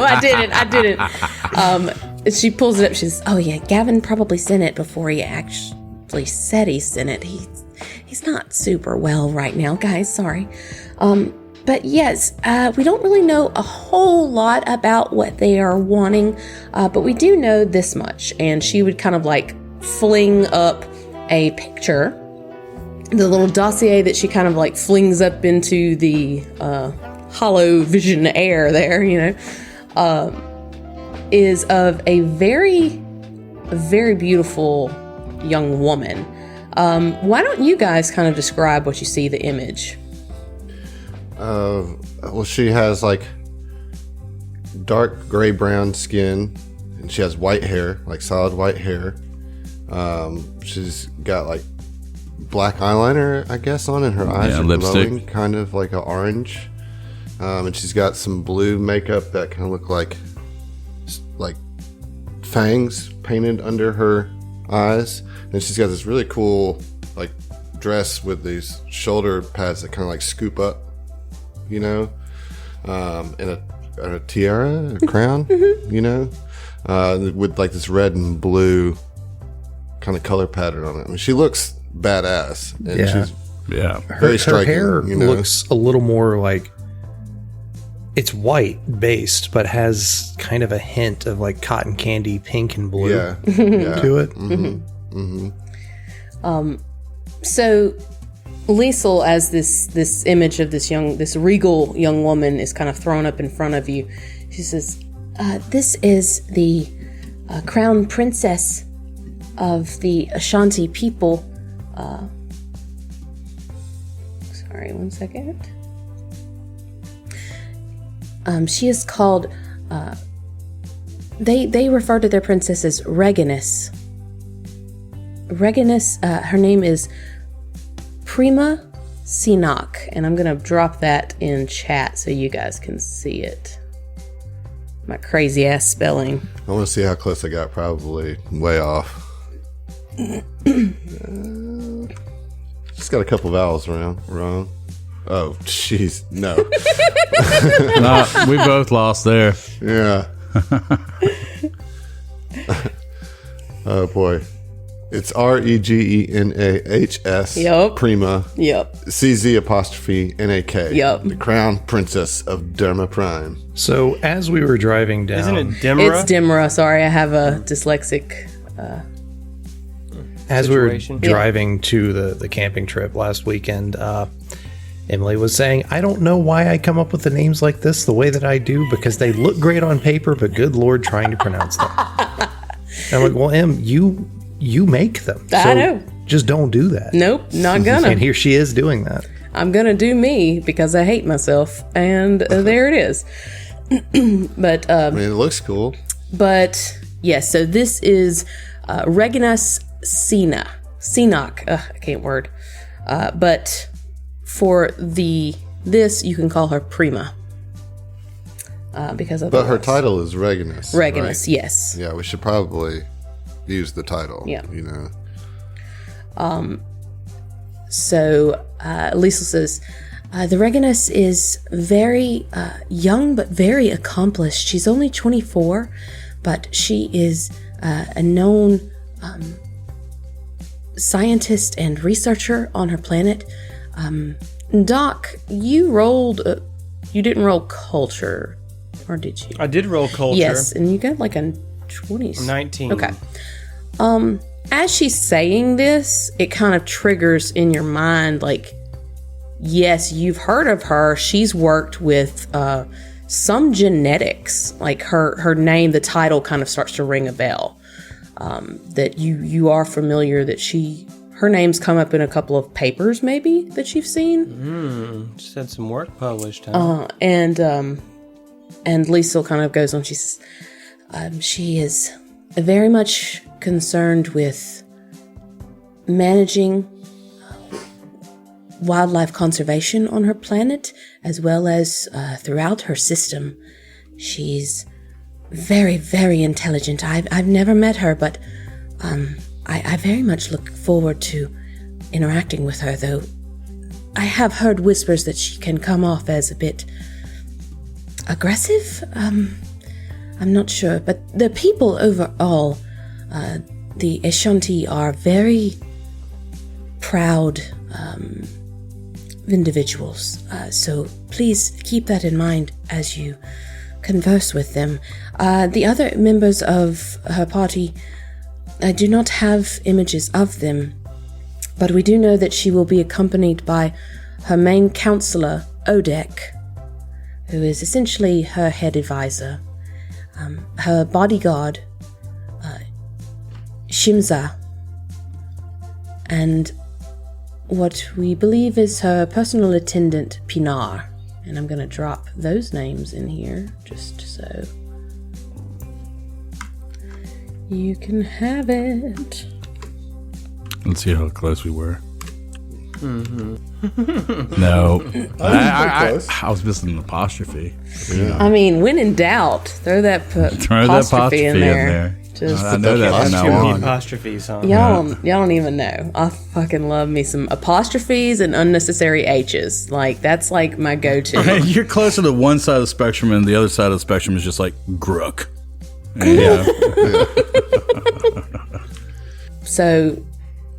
I didn't. She pulls it up. She says, "Oh yeah, Gavin probably sent it before he actually said he sent it. He's not super well right now, guys. Sorry." But yes, we don't really know a whole lot about what they are wanting, but we do know this much. And she would kind of like fling up a picture, the little dossier that she kind of like flings up into the hollow vision air there, you know, is of a very, very beautiful young woman. Why don't you guys kind of describe what you see, the image? Well, she has like dark gray brown skin, and she has white hair, like solid white hair. She's got like black eyeliner, I guess, on, and her eyes are lipstick. glowing, kind of like an orange. And she's got some blue makeup that kind of look like fangs painted under her eyes, and she's got this really cool like dress with these shoulder pads that kind of like scoop up, you know, and a tiara, a crown, you know, with like this red and blue kind of color pattern on it. I mean, she looks badass, and she's very striking. Her hair you know? looks a little more like it's white based, but has kind of a hint of like cotton candy pink and blue to it. So Liesel, as this image of this regal young woman is kind of thrown up in front of you, she says, "This is the crown princess of the Ashanti people." Sorry, one second. She is called. They refer to their princess as Reganus. Reganus. Her name is Prima Sinok, and I'm gonna drop that in chat so you guys can see it. My crazy ass spelling. I want to see how close I got. Probably way off. Just got a couple vowels wrong. Oh, jeez, no. No, we both lost there. Yeah. Oh boy, it's Regenahs. Yep. Prima. Yep. CZ apostrophe NAK. Yep. The crown princess of Derma Prime. So as we were driving down, Isn't it Dimra? It's Dimra. Sorry, I have a dyslexic. as we were situation. driving to the camping trip last weekend, Emily was saying, I don't know why I come up with the names like this the way that I do, because they look great on paper, but good Lord, trying to pronounce them. And I'm like, well, Em, you make them. I So know. just don't do that. Nope, not gonna. And here she is doing that. I'm gonna do me because I hate myself, and there it is. But I mean, it looks cool. But yes, so this is Reganus Sinok. I can't word. But for this, you can call her Prima. Because of But her title is Reganus. Reganus, right? yes. Yeah, we should probably use the title. Yeah. You know. So Liesel says, the Reganus is very young but very accomplished. She's only 24, but she is a known scientist and researcher on her planet. Doc, you rolled. You didn't roll culture, or did you? I did roll culture. Yes, and you got like a 20. 19. Okay. As she's saying this, it kind of triggers in your mind, like, yes, you've heard of her. She's worked with some genetics. Like her name, the title kind of starts to ring a bell. That you are familiar, that her name's come up in a couple of papers maybe that you've seen. Just had some work published, huh? And Liesel kind of goes on. She says, she is very much concerned with managing wildlife conservation on her planet, as well as throughout her system. She's very, very intelligent. I've never met her, but I very much look forward to interacting with her, though I have heard whispers that she can come off as a bit aggressive. I'm not sure, but the people overall, the Ashanti, are very proud individuals. So please keep that in mind as you converse with them. The other members of her party, I do not have images of them, but we do know that she will be accompanied by her main counselor, Odek, who is essentially her head advisor. Her bodyguard, Shimza, and what we believe is her personal attendant, Pinar. And I'm going to drop those names in here, just so you can have it. Let's see how close we were. No. I was missing an apostrophe. Yeah. I mean, when in doubt, throw that apostrophe in there. Just I know that from now Too many on. apostrophes, huh? y'all don't even know. I fucking love me some apostrophes and unnecessary H's. Like, that's like my go-to. You're closer to one side of the spectrum, and the other side of the spectrum is just like Grook. Yeah. So,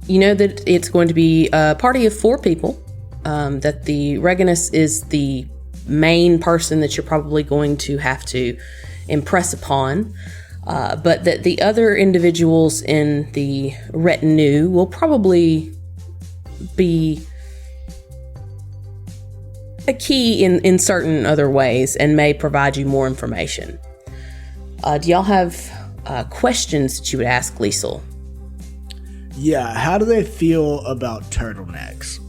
you know that it's going to be a party of 4 people. That the Reganus is the main person that you're probably going to have to impress upon. But that the other individuals in the retinue will probably be a key in certain other ways and may provide you more information. Do y'all have questions that you would ask Liesel? Yeah, how do they feel about turtlenecks?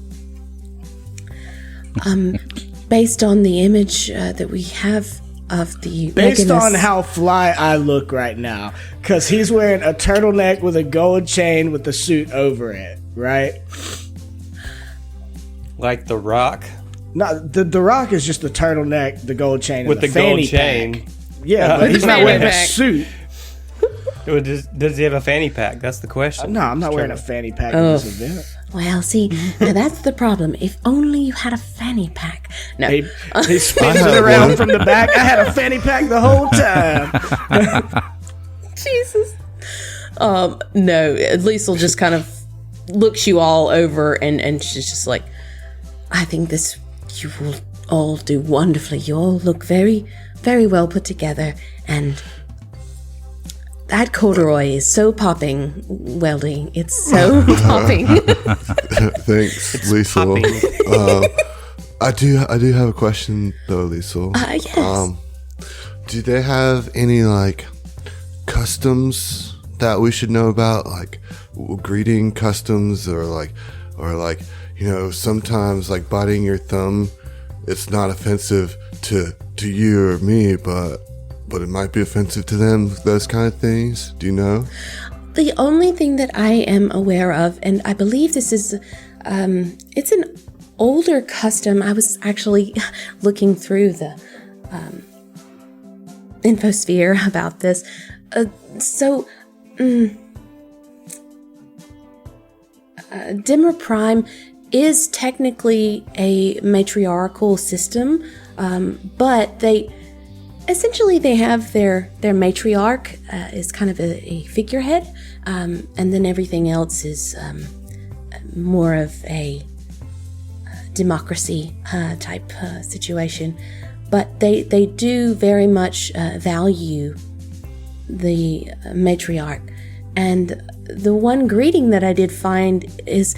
Based on the image that we have of the Based Reganus, on how fly I look right now, because he's wearing a turtleneck with a gold chain with the suit over it, right? Like The Rock No, the Rock is just the turtleneck, the gold chain, with and the fanny gold chain. pack. Yeah, but he's not fanny wearing a pack. suit. Does he have a fanny pack? That's the question. No, I'm not wearing a fanny pack in this event. well, see, now that's the problem. If only you had a fanny pack. No, He spins it around from the back. I had a fanny pack the whole time. Jesus. No, Liesel just kind of looks you all over and she's just like, I think you will all do wonderfully. You all look very, very well put together, and that corduroy is so popping, Weldy. It's so popping. Thanks, Liesel. I do have a question though, Liesel. Yes. Do they have any like customs that we should know about, like greeting customs, or like sometimes like biting your thumb, it's not offensive to you or me, but it might be offensive to them, those kind of things? Do you know? The only thing that I am aware of, and I believe this is, it's an older custom. I was actually looking through the infosphere about this. Dimmer Prime is technically a matriarchal system, but they have their matriarch is kind of a figurehead, and then everything else is more of a democracy type situation. But they do very much value the matriarch. And the one greeting that I did find is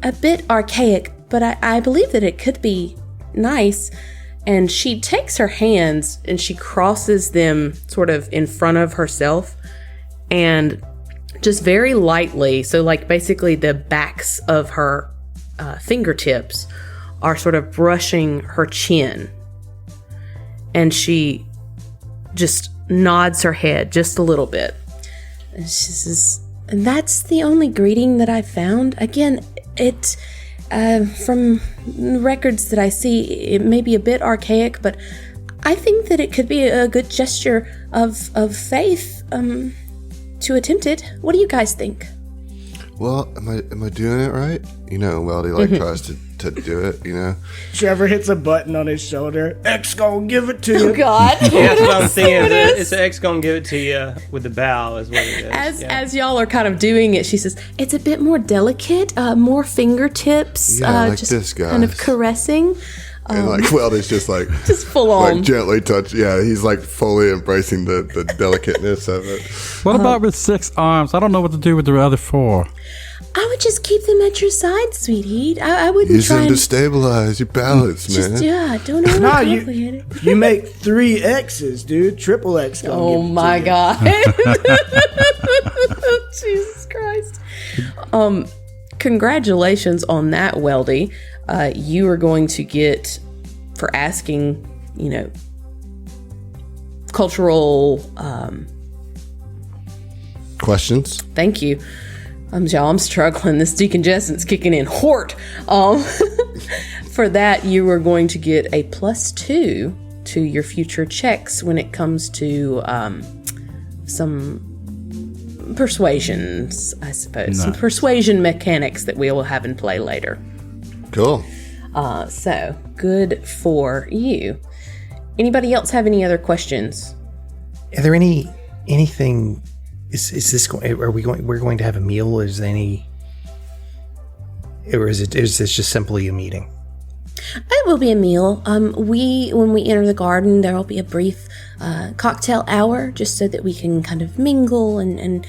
a bit archaic, but I believe that it could be nice. And she takes her hands and she crosses them sort of in front of herself, and just very lightly, so like basically the backs of her fingertips are sort of brushing her chin. And she just nods her head just a little bit. And she says, and that's the only greeting that I found. Again, from records that I see, it may be a bit archaic, but I think that it could be a good gesture of faith to attempt it. What do you guys think? Well, am I doing it right? You know, Weldy tries to do it. You know, Trevor hits a button on his shoulder. X gonna give it to you. Oh God! Yeah, that's what I'm thinking. It's an X gonna give it to you with the bow, is what it is. As y'all are kind of doing it, she says it's a bit more delicate, more fingertips, like just this, guys. kind of caressing. and like Weldy's just like Just full on. like gently touch. Yeah, he's like fully embracing the delicateness of it. What about with 6 arms? I don't know what to do with the other 4. I would just keep them at your side, sweetie. I wouldn't Use try them and to stabilize your balance, man. just don't overcomplicate it. You make 3 X's, dude. Triple X. Gonna Oh give it my to you. God. Jesus Christ. Congratulations on that, Weldy. You are going to get, for asking, cultural, Questions? thank you. Y'all, I'm struggling. This decongestant's kicking in. Hort. For that, you are going to get a +2 to your future checks when it comes to some persuasions, I suppose. Some persuasion mechanics that we will have in play later. Cool. So, good for you. Anybody else have any other questions? Are there anything? Is this going? We're going to have a meal? Is there any? Or is this just simply a meeting? It will be a meal. When we enter the garden, there will be a brief cocktail hour, just so that we can kind of mingle and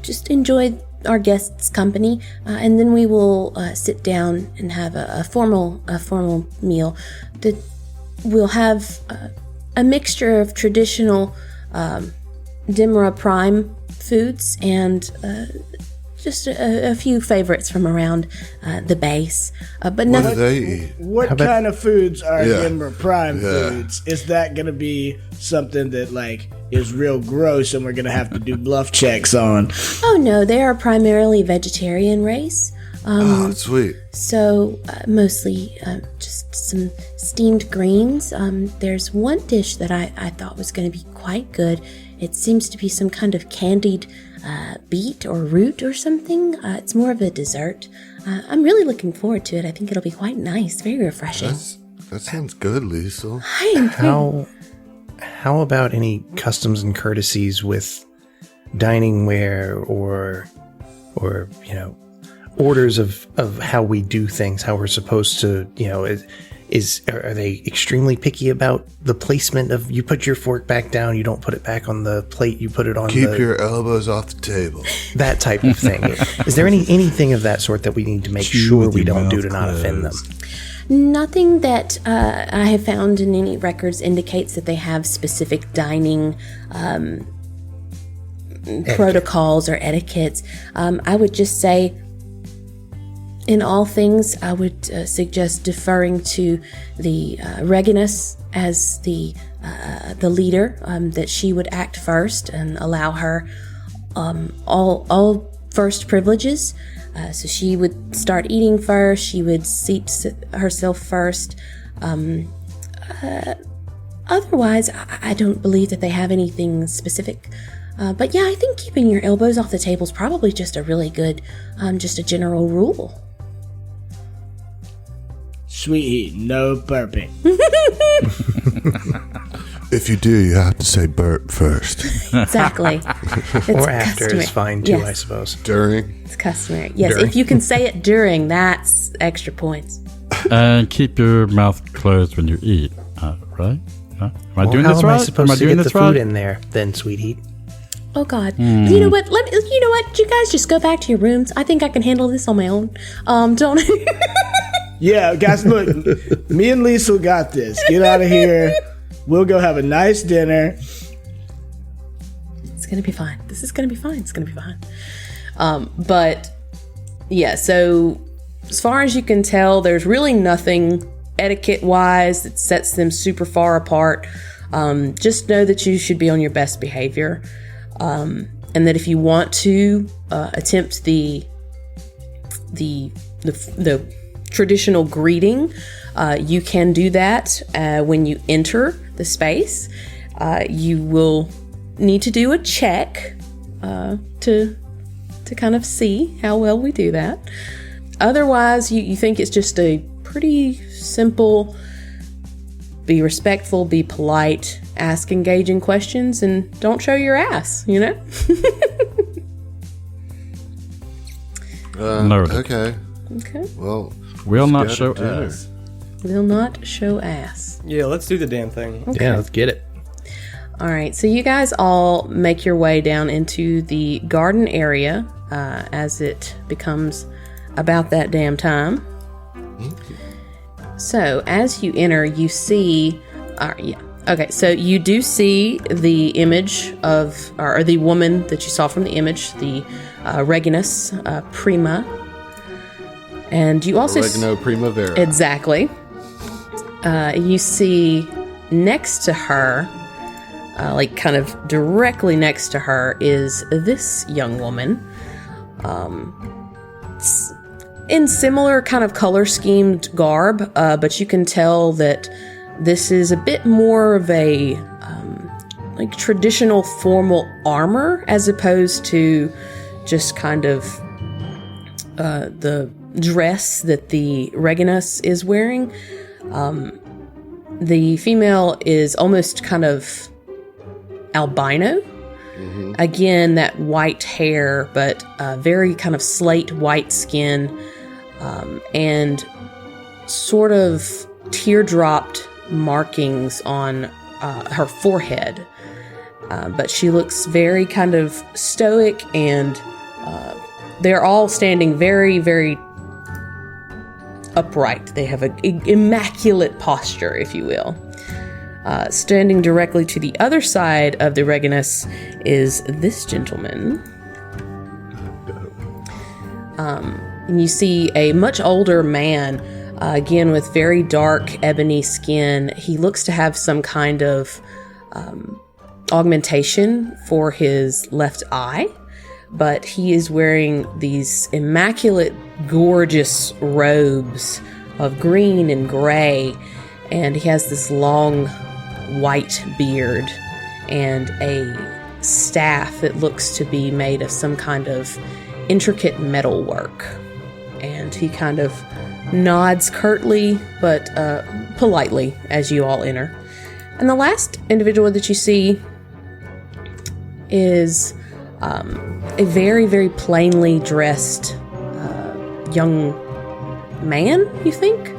just enjoy our guests' company, and then we will sit down and have a formal meal. We'll have a mixture of traditional Dimra Prime foods and just a few favorites from around the base, but What nothing. do they eat? What kind of foods are Yeah. Denver Prime Yeah. foods? Is that going to be something that like is real gross and we're going to have to do bluff checks on? Oh no, they are primarily vegetarian race. Oh, sweet. So mostly just some steamed greens. There's one dish that I thought was going to be quite good. It seems to be some kind of candied beet or root or something. It's more of a dessert. I'm really looking forward to it. I think it'll be quite nice, very refreshing. That sounds good, Liesel. How about any customs and courtesies with dining ware or orders of how we do things, how we're supposed to, are they extremely picky about the placement of, you put your fork back down, you don't put it back on the plate, you put it on Keep your elbows off the table. that type of thing? Is there anything of that sort that we need to make sure with we your don't do mouth to not offend them? Nothing that I have found in any records indicates that they have specific dining protocols or etiquettes. I would just say, in all things, I would suggest deferring to the Reginus as the leader, that she would act first and allow her all first privileges. So she would start eating first. She would seat herself first. Otherwise, I don't believe that they have anything specific. But yeah, I think keeping your elbows off the table is probably just a really good, just a general rule. Sweet, no burping. If you do, you have to say burp first. Exactly. It's Or after customary. is fine too, Yes, I suppose. During. it's customary. Yes, During. if you can say it during, that's extra points. And keep your mouth closed when you eat, right? Am I doing how this am right? I supposed am I to doing get this the right? food in there then, sweetie? Oh God! You know what? You know what? You guys just go back to your rooms. I think I can handle this on my own. Don't. Yeah, guys, look, me and Liesel got this. Get out of here. We'll go have a nice dinner. It's gonna be fine. This is gonna be fine. It's gonna be fine. But yeah, so as far as you can tell, there's really nothing etiquette-wise that sets them super far apart. Just know that you should be on your best behavior, and that if you want to attempt the traditional greeting. You can do that when you enter the space. You will need to do a check to kind of see how well we do that. Otherwise, you think it's just a pretty simple, be respectful, be polite, ask engaging questions, and don't show your ass, you know? Noted. Okay. Okay. Well, Will not go to show dinner. ass. Will not show ass. Yeah, let's do the damn thing. Yeah, let's get it. All right, so you guys all make your way down into the garden area as it becomes about that damn time. So as you enter, you see, so you do see the image of, or the woman that you saw from the image, the Reginus Prima, and you also Oregano Primavera. exactly. You see next to her, like kind of directly next to her, is this young woman. In similar kind of color schemed garb, but you can tell that this is a bit more of a like traditional formal armor as opposed to just kind of the dress that the Reginus is wearing. The female is almost kind of albino. Again, that white hair, but very kind of slate white skin, and sort of teardropped markings on her forehead. But she looks very kind of stoic, and they're all standing very, very upright. They have an immaculate posture, if you will. Standing directly to the other side of the Reginus is this gentleman. And you see a much older man, again with very dark ebony skin. He looks to have some kind of augmentation for his left eye, but he is wearing these immaculate, gorgeous robes of green and gray, and he has this long white beard and a staff that looks to be made of some kind of intricate metal work. And he kind of nods curtly but politely as you all enter. And the last individual that you see is a very, very plainly dressed young man, you think?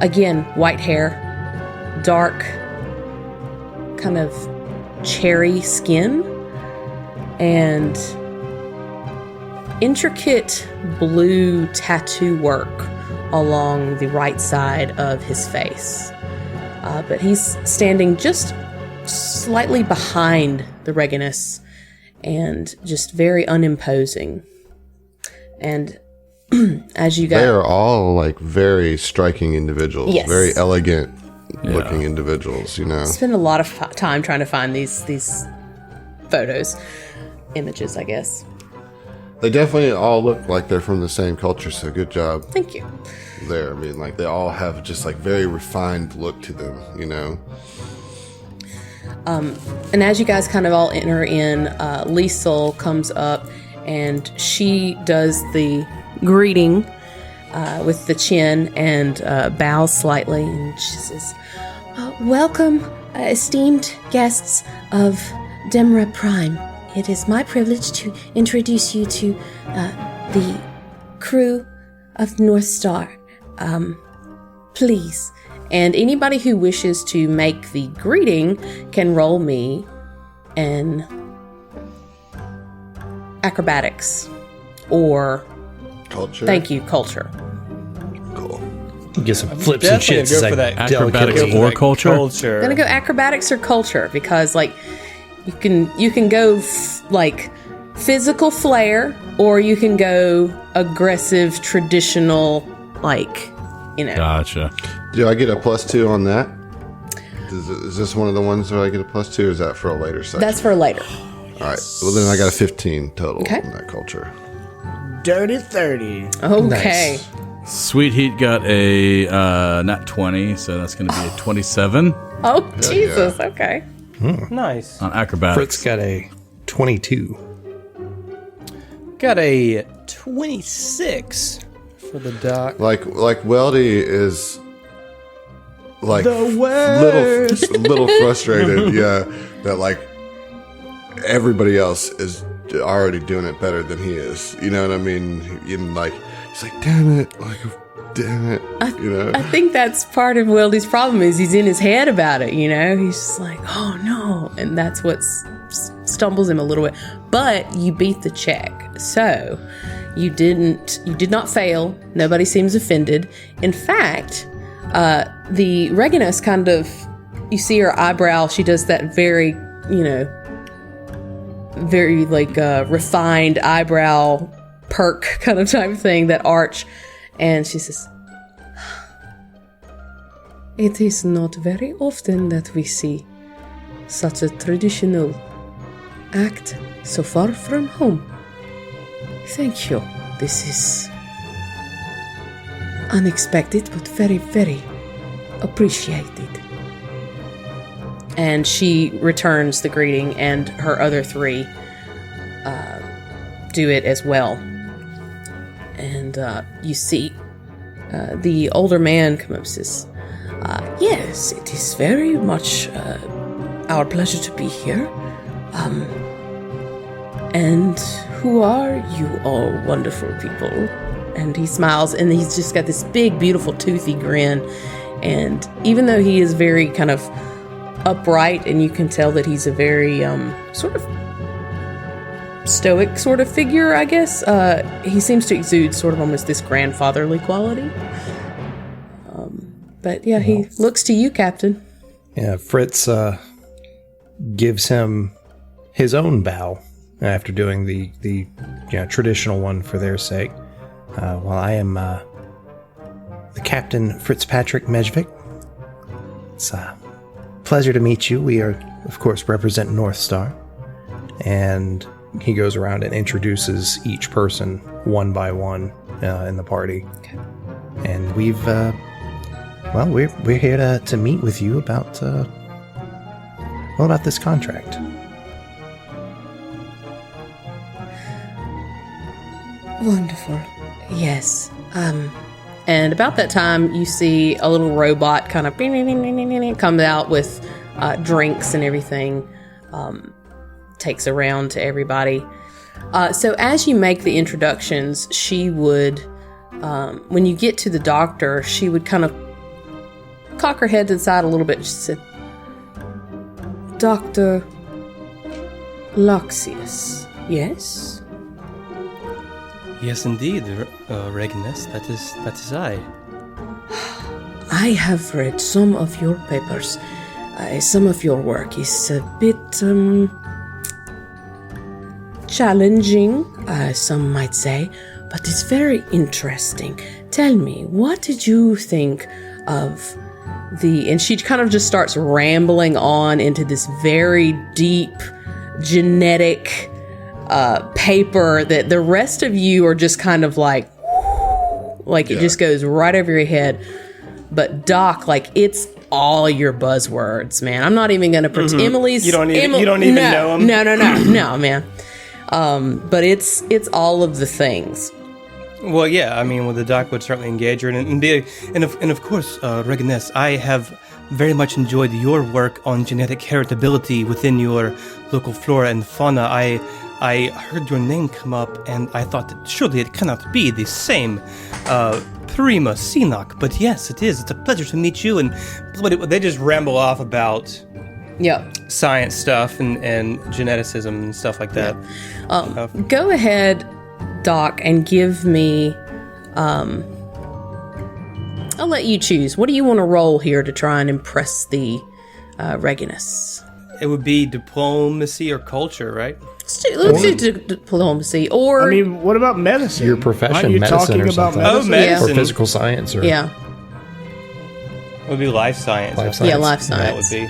Again, white hair, dark, kind of cherry skin, and intricate blue tattoo work along the right side of his face. But he's standing just slightly behind the Reginus and just very unimposing. And as you guys... They are all like very striking individuals. Yes. Very elegant looking individuals, you know. Spend a lot of time trying to find these photos, images, I guess. They definitely all look like they're from the same culture, so good job Thank you. there. I mean, like they all have just like very refined look to them, you know. And as you guys kind of all enter in, Liesel comes up and she does the greeting with the chin and bows slightly, and she says, "Welcome, esteemed guests of Demra Prime. It is my privilege to introduce you to the crew of North Star. Please." And anybody who wishes to make the greeting can roll me in acrobatics or Culture. thank you, culture. Cool. Get some flips and Definitely shits. go like for that acrobatics delicate or culture? I'm gonna go acrobatics or culture because, like, you can go like physical flair, or you can go aggressive, traditional, like, you know. Gotcha. Do I get a +2 on that? Is this one of the ones where I get a +2, or is that for a later section? That's for later. All right. Well, then I got a 15 total Okay. in that culture. Dirty 30. Okay. Sweet Heat got a not 20, so that's going to be a 27 Oh, Jesus. Okay. Nice. on acrobatics. Fritz got a 22. Got a 26 for the doc. Like Weldy is like The worst. little frustrated, yeah, that like everybody else is already doing it better than he is. You know what I mean? Even like he's like, damn it, you know. I think that's part of Weldy's problem is he's in his head about it, you know? He's just like, oh no. And that's what stumbles him a little bit. But you beat the check. So you did not fail. Nobody seems offended. In fact, the Reginus kind of, you see her eyebrow, she does that very, you know, very like refined eyebrow perk kind of type thing, that arch. And she says, it is not very often that we see such a traditional act so far from home. Thank you. This is unexpected, but very, very appreciated. And she returns the greeting, and her other three do it as well. And you see the older man come up and says, yes, it is very much our pleasure to be here. And who are you all wonderful people? And he smiles, and he's just got this big, beautiful, toothy grin. And even though he is very kind of upright, and you can tell that he's a very sort of stoic sort of figure, I guess, he seems to exude sort of almost this grandfatherly quality. But yeah, he looks to you, Captain. Yeah, Fritz gives him his own bow after doing the traditional one for their sake. Well, I am the Captain Fitzpatrick Mejvik. It's a pleasure to meet you. We are, of course, represent North Star. And he goes around and introduces each person one by one in the party. Okay. And we've, we're here to meet with you about, about this contract. Wonderful. Yes. And about that time, you see a little robot kind of comes out with drinks and everything, takes around to everybody. So as you make the introductions, she would, when you get to the doctor, she would kind of cock her head to the side a little bit. She said, Dr. Loxius, yes? Yes, indeed, Reginus. That is I. I have read some of your papers. Some of your work is a bit challenging, some might say, but it's very interesting. Tell me, what did you think of the... And she kind of just starts rambling on into this very deep genetic paper that the rest of you are just kind of like it just goes right over your head. But Doc, like, it's all your buzzwords, man. I'm not even gonna pretend. Emily's... You don't even know them? No, man. But it's all of the things. Well, yeah, I mean, well, the doc would certainly engage her, and of course, Reginus, I have very much enjoyed your work on genetic heritability within your local flora and fauna. I heard your name come up, and I thought that surely it cannot be the same Prima Sinoc, but yes, it is. It's a pleasure to meet you. And they just ramble off about science stuff and geneticism and stuff like that. Go ahead, Doc, and give me... I'll let you choose. What do you want to roll here to try and impress the Reginus? It would be diplomacy or culture, right? Let's do diplomacy, or... I mean, what about medicine? Your profession, Aren't you medicine talking or about something. medicine? medicine. Or physical science. Or Yeah. It would be life science. Life I think. science. Yeah, life That science. would be.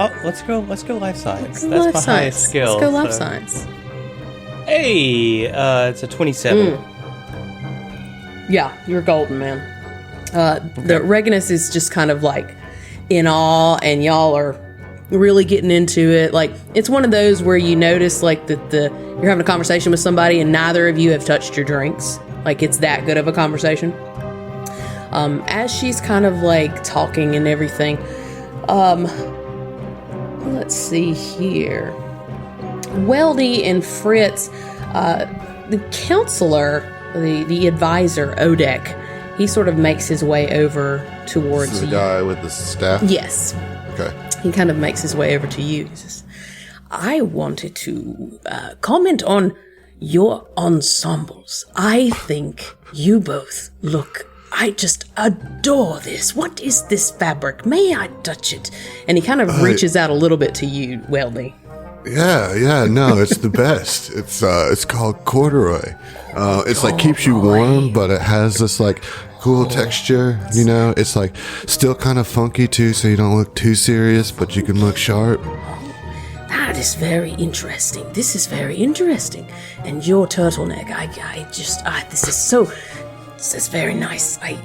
Oh, let's go life science. Let's go That's life my science. highest skill. Let's go life so- science. Hey, it's a 27. Yeah, you're golden, man. The Reganus is just kind of like in awe, and y'all are really getting into it. Like, it's one of those where you notice like that you're having a conversation with somebody and neither of you have touched your drinks. Like, it's that good of a conversation. As she's kind of like talking and everything, let's see here. Weldy and Fritz, the counselor, the advisor, Odek, he sort of makes his way over towards This is the you. guy with the staff? Yes. Okay. He kind of makes his way over to you. He says, I wanted to comment on your ensembles. I think you both look... I just adore this. What is this fabric? May I touch it? And he kind of reaches out a little bit to you, Weldy. Yeah, no, it's the best. It's called corduroy. It's like keeps you warm, but it has this like cool texture, you know? It's like still kind of funky too, so you don't look too serious, but you can look sharp. That is very interesting. This is very interesting. And your turtleneck, this is very nice. I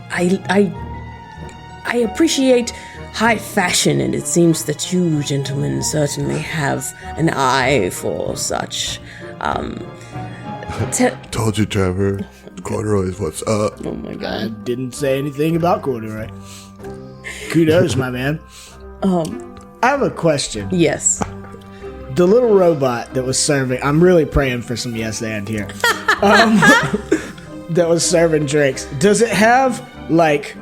appreciate high fashion, and it seems that you gentlemen certainly have an eye for such. Told you, Trevor. Corduroy is what's up. Oh my I god. didn't say anything about corduroy. Kudos, my man. I have a question. Yes. The little robot that was serving, I'm really praying for some yes and here. That was serving drinks. Does it have like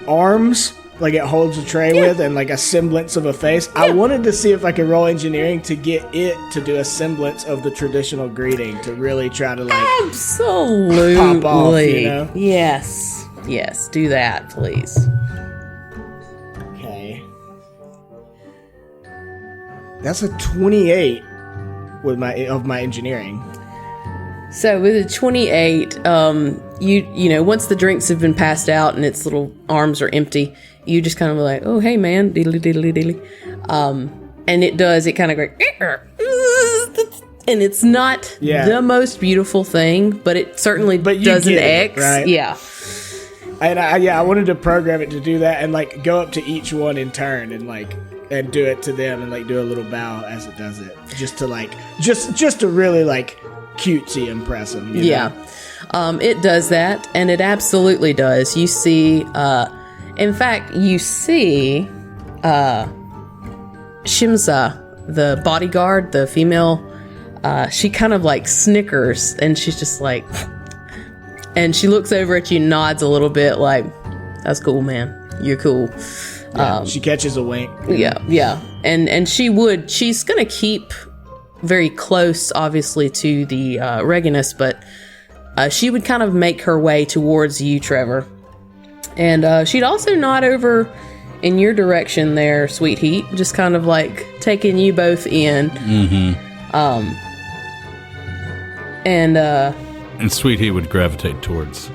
arms, like it holds a tray with, and like a semblance of a face? I wanted to see if I could roll engineering to get it to do a semblance of the traditional greeting, to really try to like Absolutely. pop off, you know? Yes, do that, please. Okay. That's a 28 with my engineering. So with a 28, you know, once the drinks have been passed out and its little arms are empty, you just kind of like, oh, hey, man, diddly, diddly, diddly. And it kind of goes, and it's not the most beautiful thing, but it certainly does an X. Right? Yeah. And I wanted to program it to do that and like go up to each one in turn and do it to them and like do a little bow as it does it, just to like, just to really like cutesy impress them. You know? It does that, and it absolutely does. You see, in fact, Shimza, the bodyguard, the female, she kind of like snickers, and she's just like, and she looks over at you, nods a little bit, like, that's cool, man. You're cool. She catches a wink. Yeah. And she's gonna keep very close, obviously, to the Reganus, but she would kind of make her way towards you, Trevor. And she'd also nod over in your direction there, Sweet Heat, just kind of like taking you both in. Mm-hmm. And Sweet Heat would gravitate towards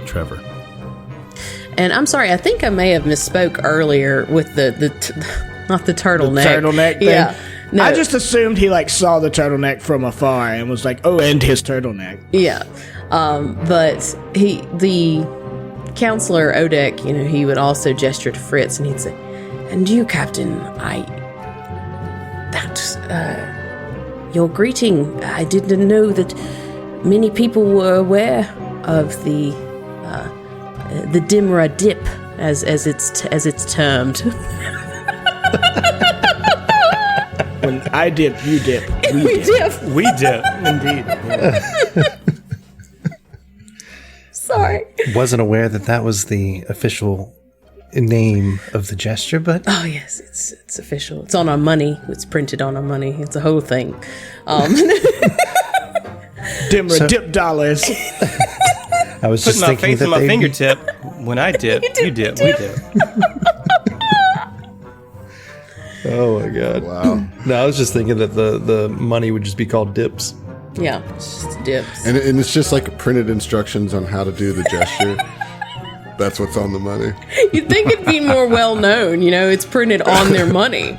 Trevor. And I'm sorry, I think I may have misspoke earlier with not the turtleneck. The turtleneck thing? Yeah. No. I just assumed he like saw the turtleneck from afar and was like, oh, and his turtleneck. Yeah. But the counselor, Odek, you know, he would also gesture to Fritz and he'd say, and you, Captain, your greeting, I didn't know that many people were aware of the Dimra dip, as it's termed. When I dip, you dip. We dip. We dip, indeed. Yeah. Sorry. Wasn't aware that was the official name of the gesture, but Oh yes, it's official. It's on our money. It's printed on our money. It's a whole thing. Dimmer dip dollars. I was Putting just my thinking face that on my they fingertip. When I dip, you dip, we dip. Oh my god! Wow. No, I was just thinking that the money would just be called dips. Yeah, it's just dips. And it's just like printed instructions on how to do the gesture. That's what's on the money. You'd think it'd be more well known, you know, it's printed on their money.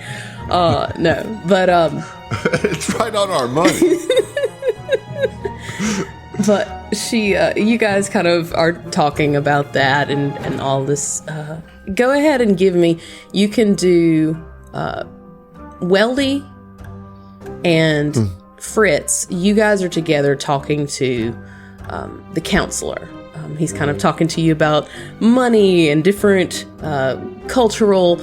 No, but It's right on our money. But you guys kind of are talking about that and all this. Go ahead and give me, you can do Weldy and Fritz. You guys are together talking to the counselor. He's kind of talking to you about money and different cultural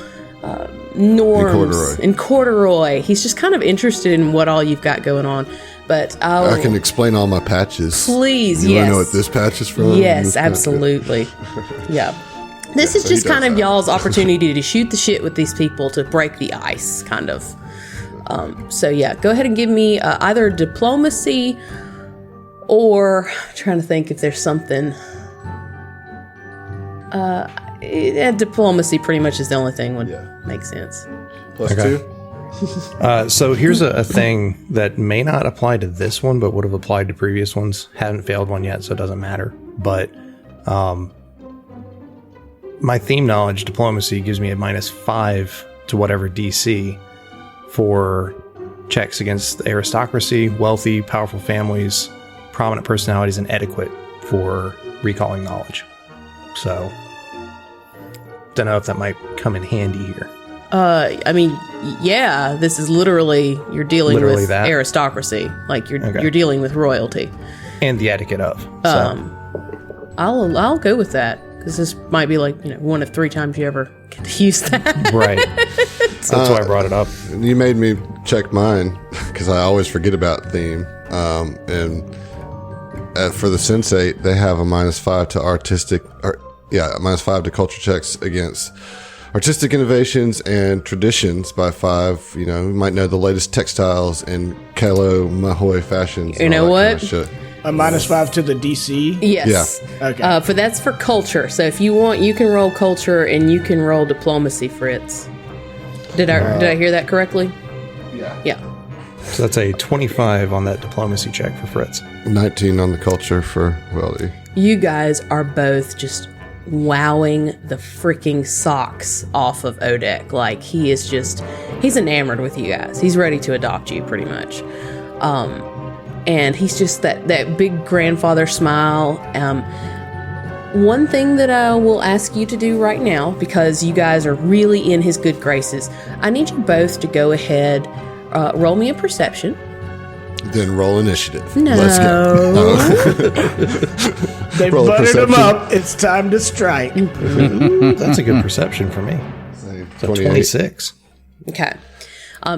norms and corduroy. He's just kind of interested in what all you've got going on. But I can explain all my patches. Please, you yes. You want to know what this patch is from? Yes, absolutely. Yeah. This is just kind of y'all's opportunity to shoot the shit with these people to break the ice, kind of. So yeah, go ahead and give me either diplomacy or I'm trying to think if there's something. Diplomacy pretty much is the only thing would make sense. +2. So here's a thing that may not apply to this one, but would have applied to previous ones. Haven't failed one yet, so it doesn't matter. But my theme knowledge, diplomacy, gives me a -5 to whatever DC for checks against the aristocracy, wealthy, powerful families, prominent personalities, and etiquette for recalling knowledge. So, don't know if that might come in handy here. I mean, yeah, this is literally, you're dealing with that. Aristocracy. Like, you're dealing with royalty. And the etiquette of. So. I'll go with that, because this might be like, one of 3 times you ever get to use that. Right. So that's why I brought it up. You made me check mine, because I always forget about theme. And for the sensate, they have a -5 to -5 to culture checks against artistic innovations and traditions by 5. You might know the latest textiles and Kalo Mahoy fashions. You know what? Kind of A -5 to the DC? Yes. Yeah. Okay. But that's for culture. So if you want, you can roll culture and you can roll diplomacy, Fritz. Did I hear that correctly? Yeah. So that's a 25 on that diplomacy check for Fritz. 19 on the culture for Weldy. You guys are both just wowing the freaking socks off of Odek. Like, he's enamored with you guys. He's ready to adopt you, pretty much. And he's just that big grandfather smile. One thing that I will ask you to do right now, because you guys are really in his good graces, I need you both to go ahead, roll me a perception. Then roll initiative. No. Let's go. They Roll a buttered him perception. up. It's time to strike. That's a good perception for me. So 26. Okay.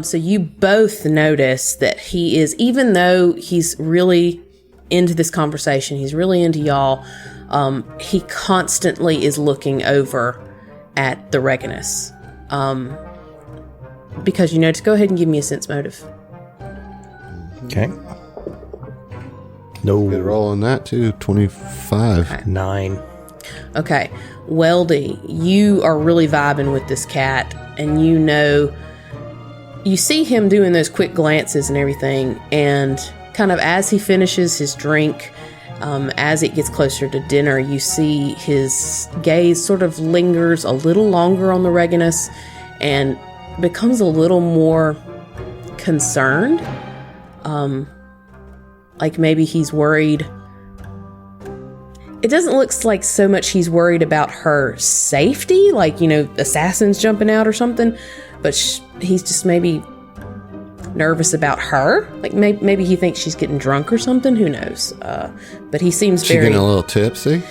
So you both notice that he is, even though he's really into this conversation, he's really into y'all, he constantly is looking over at the Reganus. Because, to go ahead and give me a sense motive. Okay. No. Good roll on that too. 25. Okay. 9. Okay. Weldy, you are really vibing with this cat, and you see him doing those quick glances and everything, and kind of as he finishes his drink, as it gets closer to dinner, you see his gaze sort of lingers a little longer on the Reganus and becomes a little more concerned. Like maybe he's worried. It doesn't look like so much he's worried about her safety, like, assassins jumping out or something, but he's just maybe nervous about her. Like maybe he thinks she's getting drunk or something. Who knows? But he seems She getting a little tipsy?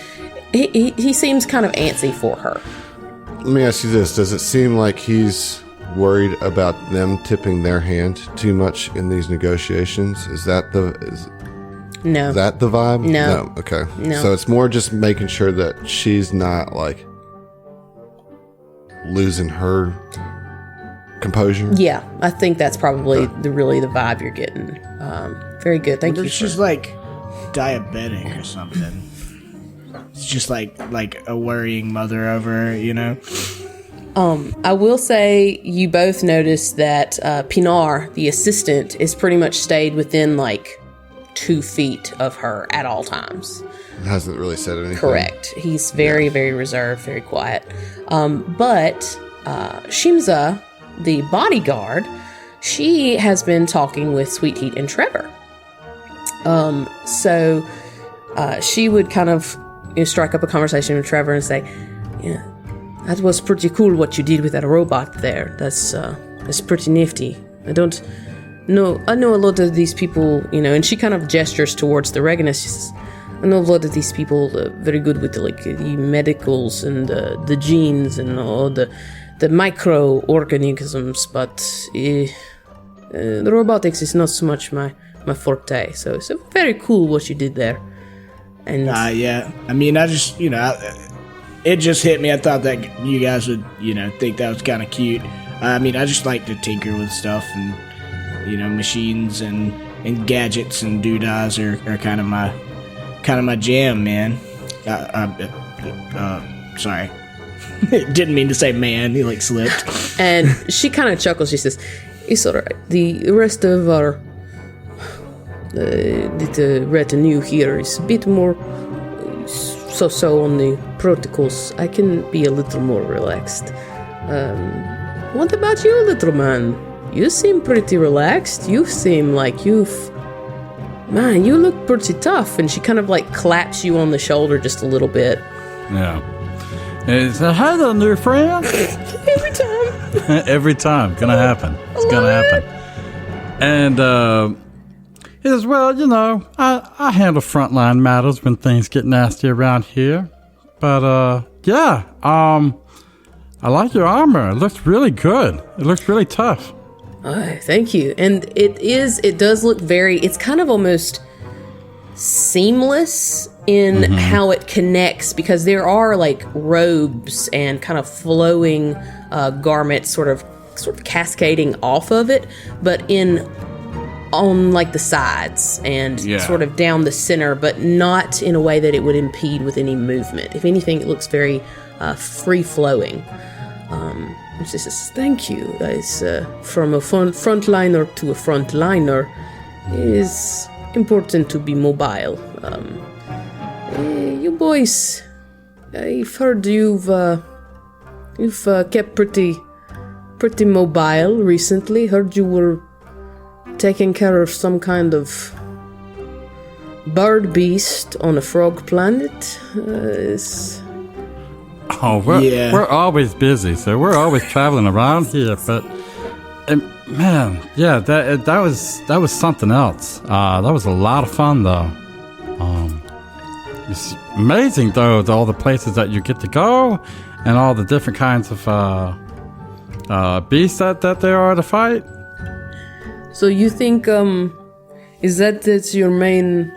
He seems kind of antsy for her. Let me ask you this. Does it seem like he's worried about them tipping their hand too much in these negotiations? Is that the vibe? No. Okay. No. So it's more just making sure that she's not like losing her composure. Yeah, I think that's probably the vibe you're getting. Very good. Thank you. She's like diabetic or something. It's just like a worrying mother over her, I will say you both noticed that Pinar, the assistant, is pretty much stayed within 2 feet of her at all times. Hasn't really said anything. Correct. He's very, very reserved, very quiet. But Shimza, the bodyguard, she has been talking with Sweet Heat and Trevor. So she would kind of strike up a conversation with Trevor and say, "Yeah, that was pretty cool what you did with that robot there. That's pretty nifty. I know a lot of these people, and she kind of gestures towards the Reganists. She says, I know a lot of these people very good with the medicals and the genes and all the microorganisms, but the robotics is not so much my forte. So it's very cool what you did there." And yeah, I mean, I just it just hit me. I thought that you guys would think that was kind of cute. I mean, I just like to tinker with stuff, and machines and gadgets and doodads are kind of my jam, man. Sorry. Didn't mean to say man. He slipped. And she kind of chuckles. She says, "It's all right. The rest of our the retinue here is a bit more so on the protocols. I can be a little more relaxed. What about you, little man? You seem pretty relaxed. You seem like you look pretty tough." And she kind of claps you on the shoulder just a little bit. Yeah. So, hi there, new friend. Every time. Every time. Gonna happen. It's gonna happen. And he says, well, I handle frontline matters when things get nasty around here. But, yeah, I like your armor. It looks really good. It looks really tough. Thank you. And it does look it's kind of almost seamless in how it connects, because there are robes and kind of flowing garments sort of cascading off of it, but on the sides and sort of down the center, but not in a way that it would impede with any movement. If anything, it looks very free flowing. She says, "Thank you, guys. From a frontliner to a frontliner, it is important to be mobile. You boys, I've heard you've kept pretty mobile recently. Heard you were taking care of some kind of bird beast on a frog planet. We're always busy, so we're always traveling around here. But man, yeah, that was something else. That was a lot of fun, though. It's amazing, though, all the places that you get to go, and all the different kinds of beasts that there are to fight. So you think that's your main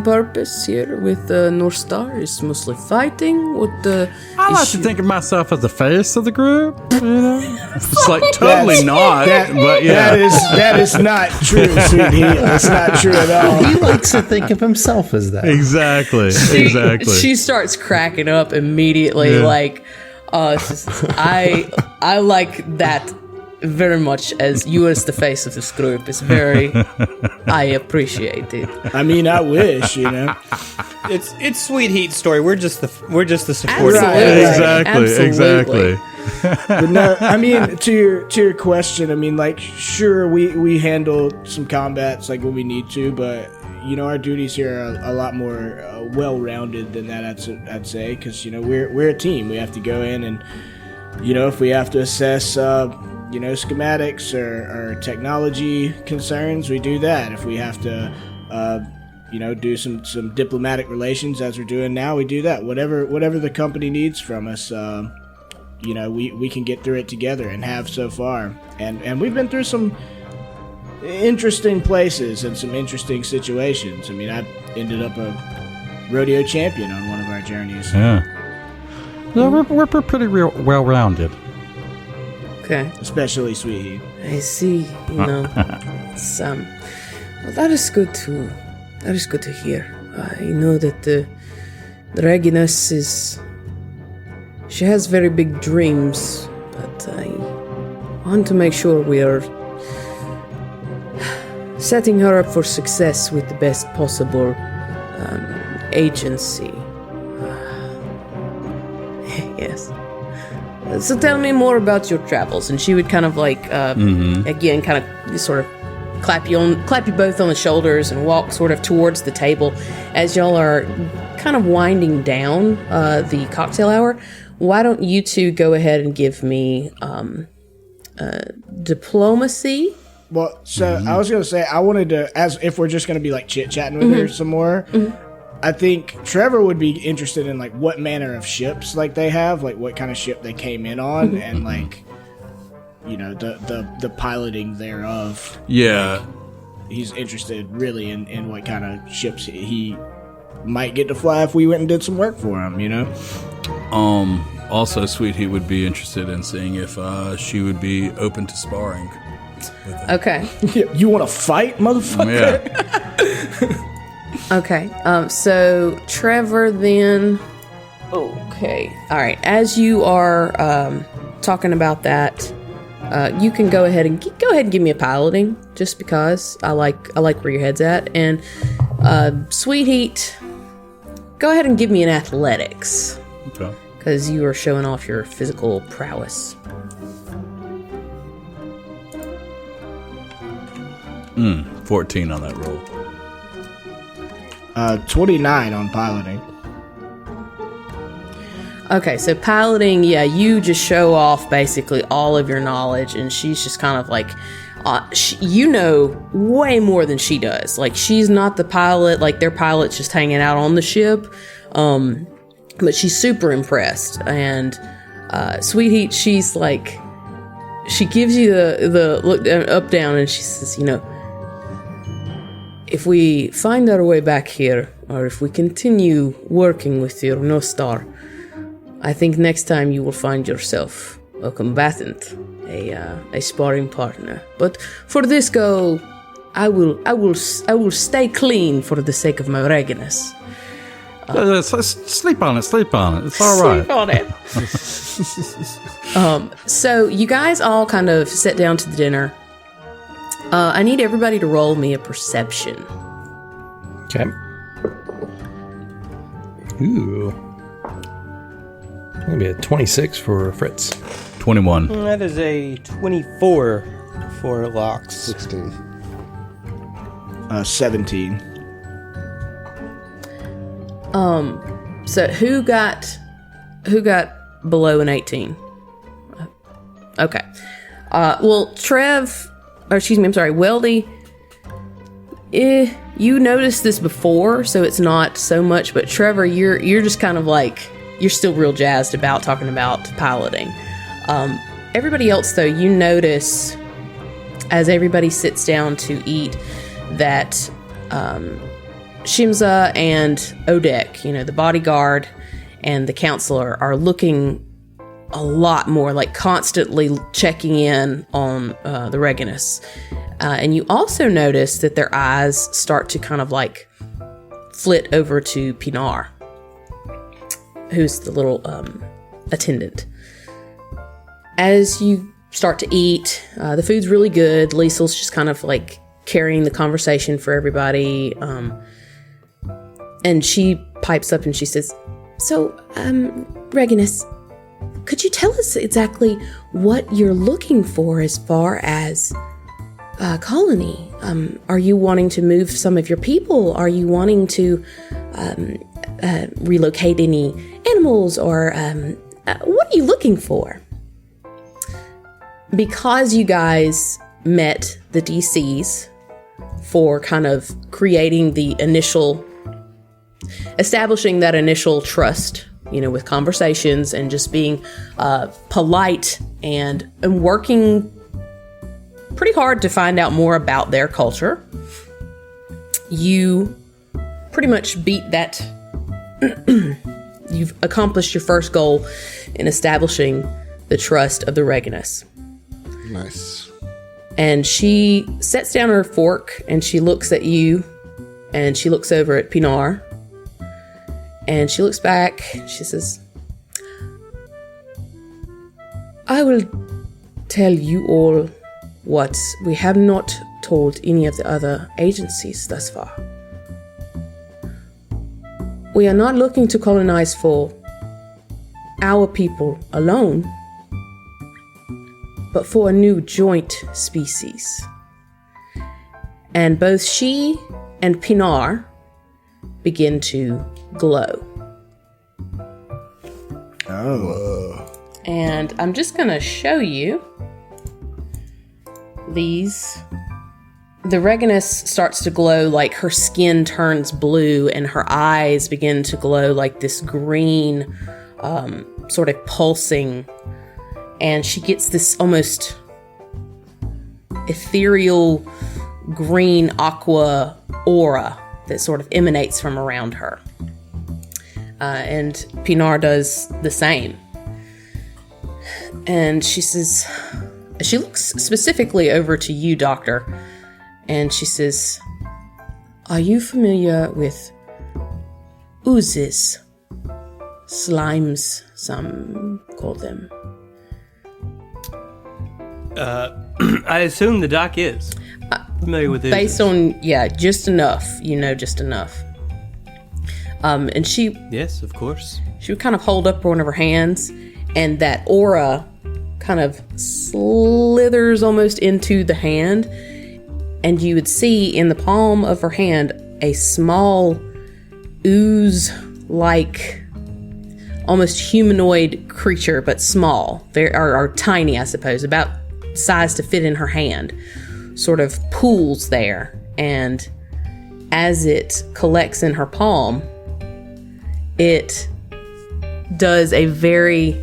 purpose here with North Star is mostly fighting? I like to think of myself as the face of the group. It's totally not. But yeah, that is not true, sweetie. That's not true at all. He likes to think of himself as that. Exactly. She starts cracking up immediately. Yeah. I like that very much as you as the face of this group. It's very, I appreciate it. I mean, I wish, It's Sweet Heat's story. We're just the support. Exactly. But no, I mean, to your question, I mean, sure, we handle some combats when we need to, but our duties here are a lot more well-rounded than that. I'd say, because we're a team. We have to go in and if we have to assess schematics or technology concerns, we do that. If we have to do some diplomatic relations, as we're doing now, we do that. Whatever the company needs from us, we can get through it together, and have so far. And we've been through some interesting places and some interesting situations. I mean, I ended up a rodeo champion on one of our journeys. Yeah, we're pretty well-rounded. Okay. Especially Sweet Heat. I see. It's well, that is good to hear. I know that the Reginus she has very big dreams, but I want to make sure we are setting her up for success with the best possible agency. Yes. So tell me more about your travels. And she would kind of again, kind of sort of clap you both on the shoulders and walk sort of towards the table as y'all are kind of winding down the cocktail hour. Why don't you two go ahead and give me diplomacy? Well, so I was going to say, I wanted to, as if we're just going to be like chit-chatting with her some more, I think Trevor would be interested in like what manner of ships like they have, like what kind of ship they came in on, and like, you know, the piloting thereof. Yeah. He's interested really in what kind of ships he might get to fly if we went and did some work for him, you know? Also, Sweet Heat would be interested in seeing if she would be open to sparring. Okay. You want to fight, motherfucker? Yeah. Okay. So Trevor then. Okay. All right. As you are talking about that, you can go ahead and give me a piloting, just because I like where your head's at. And Sweet Heat, go ahead and give me an athletics. Okay. Because you are showing off your physical prowess. 14 on that roll. 29 on piloting. Okay, so piloting, yeah, you just show off basically all of your knowledge, and she's just kind of like, you know way more than she does. Like, she's not the pilot, like, their pilot's just hanging out on the ship, but she's super impressed. And Sweet Heat, she's like, she gives you the look up, down, and she says, you know, if we find our way back here, or if we continue working with your North Star, I think next time you will find yourself a combatant, a sparring partner. But for this go, I will stay clean for the sake of my Regulus. Sleep on it. It's all right. Sleep on it. So you guys all kind of sit down to the dinner. I need everybody to roll me a perception. Okay. Ooh. Maybe a 26 for Fritz. 21. That is a 24 for Locks. 16. 17. So who got below an 18? Okay. Well, Weldy, you noticed this before, so it's not so much, but Trevor, you're just kind of like, you're still real jazzed about talking about piloting. Everybody else, though, you notice as everybody sits down to eat that Shimza and Odek, you know, the bodyguard and the counselor, are looking a lot more, like constantly checking in on the Regulus. And you also notice that their eyes start to kind of like flit over to Pinar, who's the little attendant. As you start to eat, the food's really good. Liesel's just kind of like carrying the conversation for everybody. And she pipes up and she says, so, Regulus, could you tell us exactly what you're looking for as far as colony? Are you wanting to move some of your people? Are you wanting to relocate any animals? Or what are you looking for? Because you guys met the DCs for kind of establishing that initial trust, you know, with conversations and just being polite and working pretty hard to find out more about their culture. You pretty much beat that. You've accomplished your first goal in establishing the trust of the Regulus. Nice. And she sets down her fork and she looks at you and she looks over at Pinar and she looks back. She says, I will tell you all what we have not told any of the other agencies thus far. We are not looking to colonize for our people alone, but for a new joint species. And both she and Pinar begin to glow. Oh. And I'm just going to show you these. The Reganus starts to glow, like her skin turns blue and her eyes begin to glow like this green, sort of pulsing. And she gets this almost ethereal green aqua aura that sort of emanates from around her. And Pinar does the same. And she says, she looks specifically over to you, Doctor, and she says, "Are you familiar with oozes? Slimes, some call them." I assume the doc is familiar with this. Based on, just enough. Just enough. And she... Yes, of course. She would kind of hold up one of her hands, and that aura kind of slithers almost into the hand, and you would see in the palm of her hand a small ooze-like, almost humanoid creature, but small, or tiny, I suppose, about size to fit in her hand, sort of pools there, and as it collects in her palm, it does a very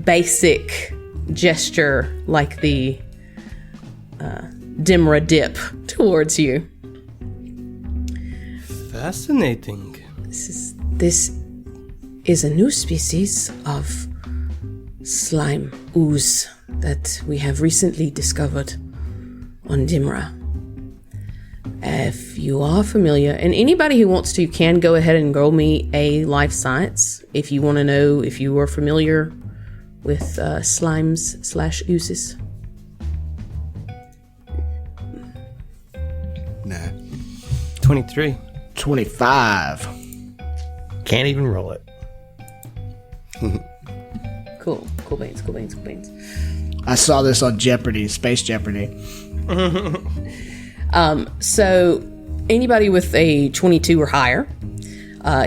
basic gesture like the Dimra dip towards you. Fascinating. This is a new species of slime ooze that we have recently discovered on Dimra. If you are familiar, and anybody who wants to can go ahead and roll me a life science if you want to know if you are familiar with slimes/oozes. Nah. 23. 25. Can't even roll it. Cool beans. I saw this on Jeopardy, Space Jeopardy. So anybody with a 22 or higher,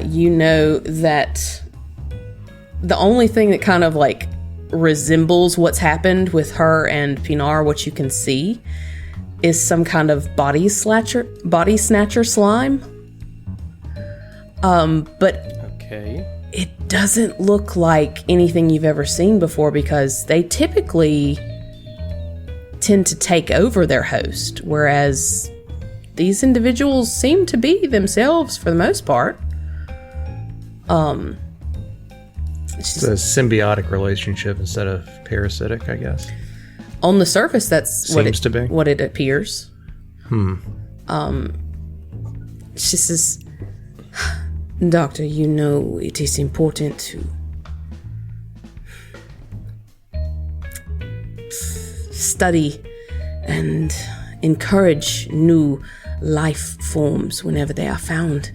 you know that the only thing that kind of like resembles what's happened with her and Pinar, what you can see, is some kind of body snatcher slime. But Okay. it doesn't look like anything you've ever seen before, because they typically tend to take over their host, whereas these individuals seem to be themselves for the most part. It's a symbiotic relationship instead of parasitic, I guess. On the surface, that's Seems to be. what it appears. She says, "Doctor, you know it is important to study and encourage new life forms whenever they are found.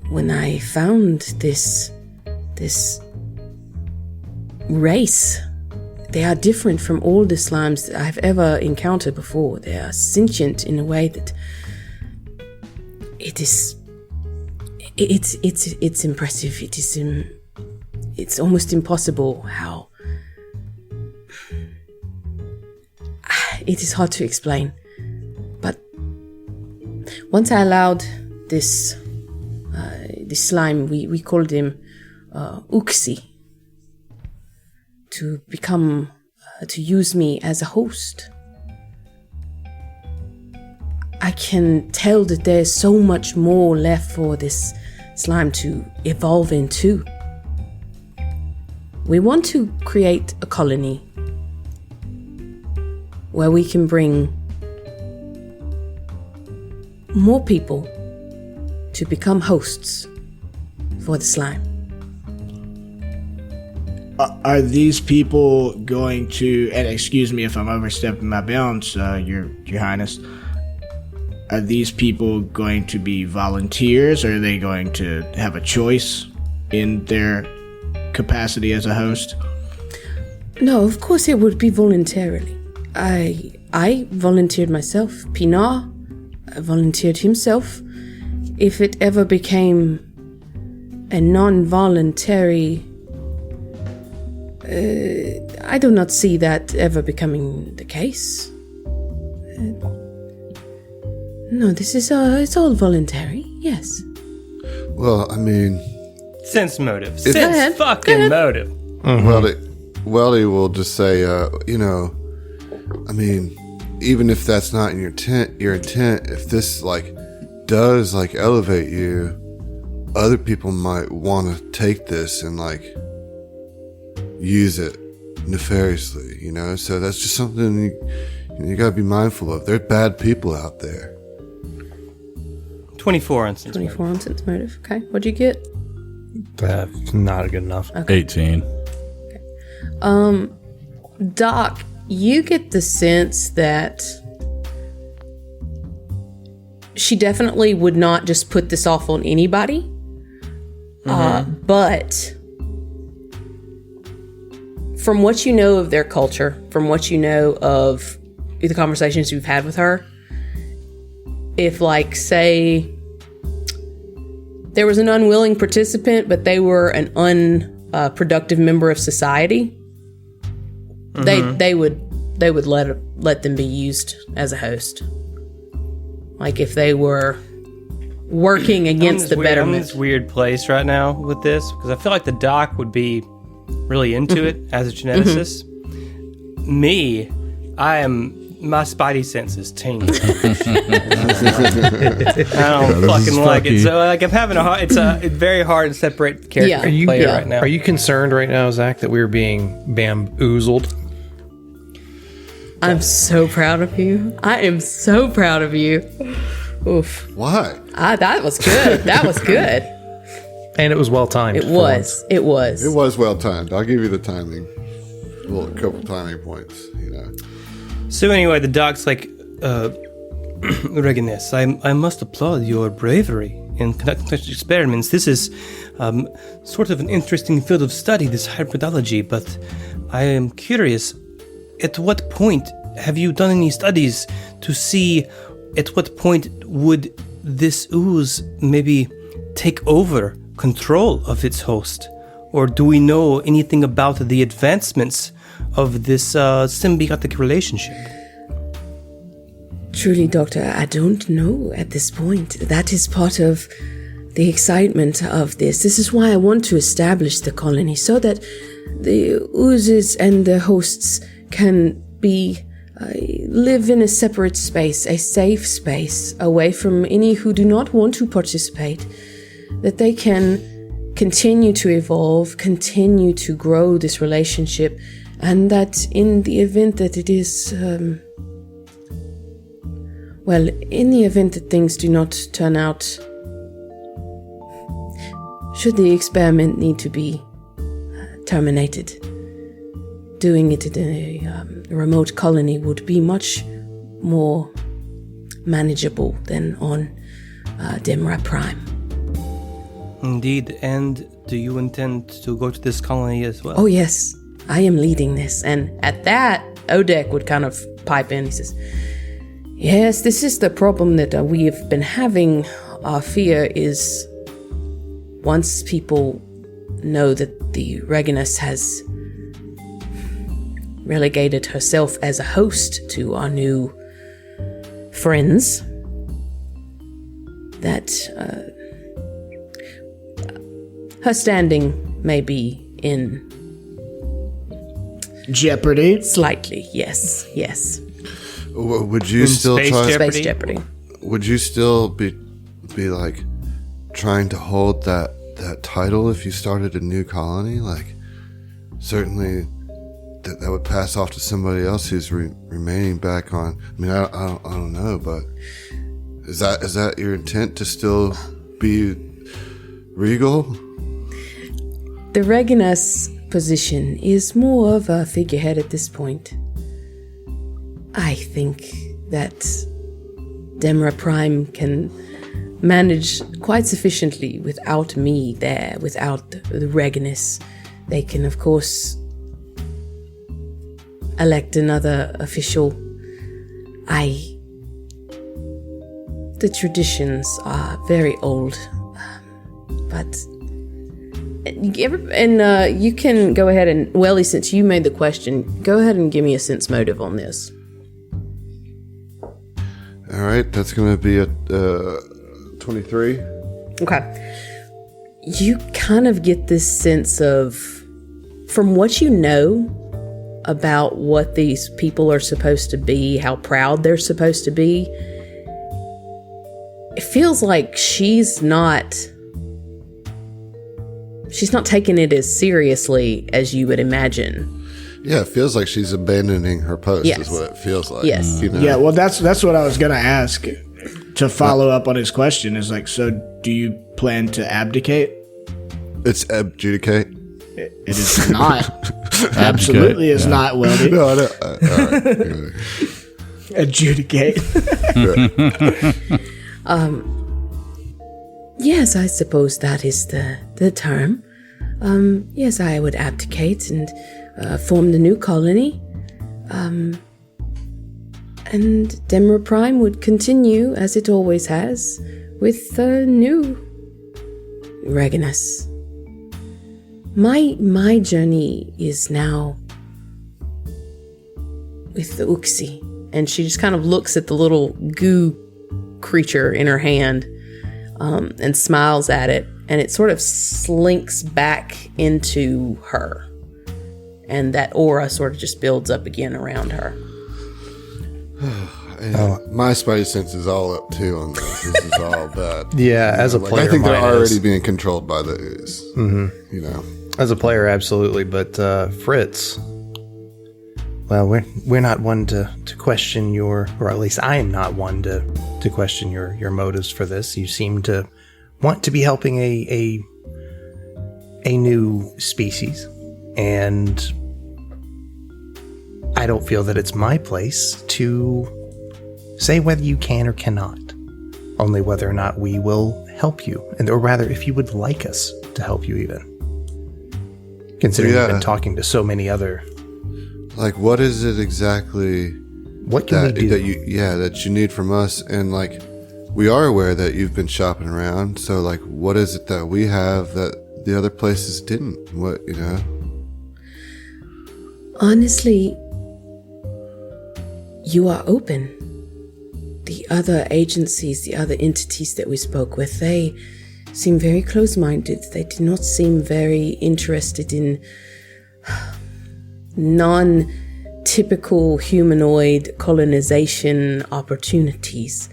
When I found this race, they are different from all the slimes that I've ever encountered before. They are sentient in a way that it's impressive. It's almost impossible how it is hard to explain. But once I allowed this slime, we called him Uxie, to become to use me as a host. I can tell that there's so much more left for this slime to evolve into. We want to create a colony where we can bring more people to become hosts for the slime. Are these people going to, and excuse me if I'm overstepping my bounds, Your Highness, are these people going to be volunteers, or are they going to have a choice in their capacity as a host? No, of course it would be voluntarily. I volunteered myself. Pinar volunteered himself. If it ever became a non-voluntary, I do not see that ever becoming the case. No, this is it's all voluntary. Yes. Well, I mean, Sense motive. Go ahead. Sense Go fucking ahead. motive. Weldy will just say, you know, I mean, even if that's not in your intent, if this like does like elevate you, other people might want to take this and like use it nefariously, you know. So that's just something you gotta be mindful of. There's bad people out there. 24 on sense 24 on sense motive. Okay, what'd you get? Not good enough. 18. Doc, you get the sense that she definitely would not just put this off on anybody. But from what you know of their culture, from what you know of the conversations you've had with her, if, like, say, there was an unwilling participant, but they were an unproductive member of society, they would let them be used as a host. Like if they were working against the I'm in betterment. this weird place right now with this because I feel like the doc would be really into it as a geneticist. Me, my spidey sense is tingling. I don't fucking like it. So like I'm having a hard. It's very hard to separate the character from player right now. Are you concerned right now, Zach, that we're being bamboozled? I'm so proud of you. I am so proud of you. Oof. Why? That was good. That was good. And it was well timed. It was. It was. It was well timed. I'll give you the timing. A couple timing points, you know. So anyway, the doc's like, Reginus, I must applaud your bravery in conducting such experiments. This is sort of an interesting field of study, this hybridology, but I am curious, at what point have you done any studies to see at what point would this ooze maybe take over control of its host? Or do we know anything about the advancements of this symbiotic relationship? Truly, Doctor, I don't know at this point. That is part of the excitement of this. This is why I want to establish the colony, so that the oozes and the hosts can live in a separate space, a safe space, away from any who do not want to participate, that they can continue to evolve, continue to grow this relationship, and that in the event that it is, in the event that things do not turn out, should the experiment need to be terminated, doing it in a remote colony would be much more manageable than on Demra Prime. Indeed, and do you intend to go to this colony as well? Oh yes, I am leading this. And at that, Odek would kind of pipe in. He says, yes, this is the problem that we have been having. Our fear is once people know that the Reginus has relegated herself as a host to our new friends, that her standing may be in jeopardy. Slightly, yes. Would you In still space try? jeopardy? Space jeopardy. Would you still be like trying to hold that title if you started a new colony? Like, certainly that would pass off to somebody else who's remaining back on. I mean, I don't know, but is that your intent to still be Regal? The Reginus position is more of a figurehead at this point. I think that Demra Prime can manage quite sufficiently without me there, without the Reginus. They can, of course, elect another official. the traditions are very old, but you can go ahead and, Welly, since you made the question, go ahead and give me a sense motive on this. All right, that's going to be a 23. Okay. You kind of get this sense of, from what you know about what these people are supposed to be, how proud they're supposed to be, it feels like she's not taking it as seriously as you would imagine. Yeah, it feels like she's abandoning her post, Yes. is what it feels like. Yes. You know? Yeah, well, that's what I was gonna ask to follow up on his question. Is like, so do you plan to abdicate? It's abjudicate. It is not. Absolutely, is not. Weldy. No, I don't. All right. Adjudicate. Yes, I suppose that is the term. Yes, I would abdicate and form the new colony. And Demra Prime would continue, as it always has, with the new Reganus. My journey is now with the Uxie. And she just kind of looks at the little goo creature in her hand and smiles at it. And it sort of slinks back into her. And that aura sort of just builds up again around her. My spidey sense is all up too on this. This is all bad. Yeah, as a player, I think they're mine already is. being controlled by the ooze. Mm-hmm. You know, As a player, absolutely. But Fritz, well, we're not one to question your, or at least I am not one to question your motives for this. You seem to want to be helping a new species, and I don't feel that it's my place to say whether you can or cannot. Only whether or not we will help you, or rather, if you would like us to help you, even. Considering you've been talking to so many other. like what is it exactly? What can we do? that you need from us? And like, we are aware that you've been shopping around. So like, what is it that we have that the other places didn't? What, you know? Honestly, you are open. The other agencies, the other entities that we spoke with, they seem very close-minded. They do not seem very interested in non-typical humanoid colonization opportunities.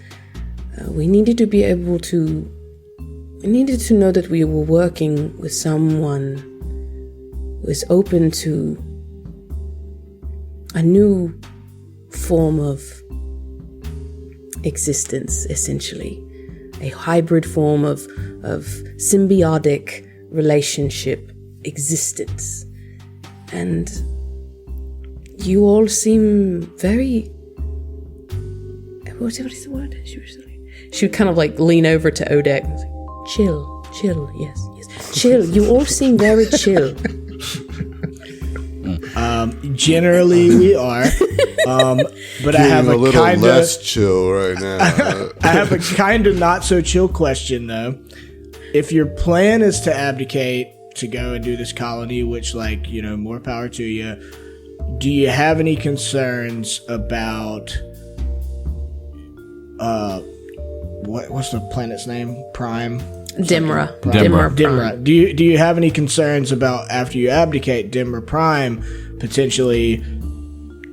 We needed to know that we were working with someone who is open to a new form of existence, essentially. A hybrid form of symbiotic relationship existence. And you all seem very... What is the word? She would kind of like lean over to Odek and say, chill, yes. Chill. You all seem very chill. Generally, we are. But I have a a little kind less of chill right now. I have a kind of not so chill question though. If your plan is to abdicate to go and do this colony, which, like, you know, more power to you, do you have any concerns about what's the planet's name? Prime? Dimra. Dimra. Do you have any concerns about, after you abdicate, Dimra Prime potentially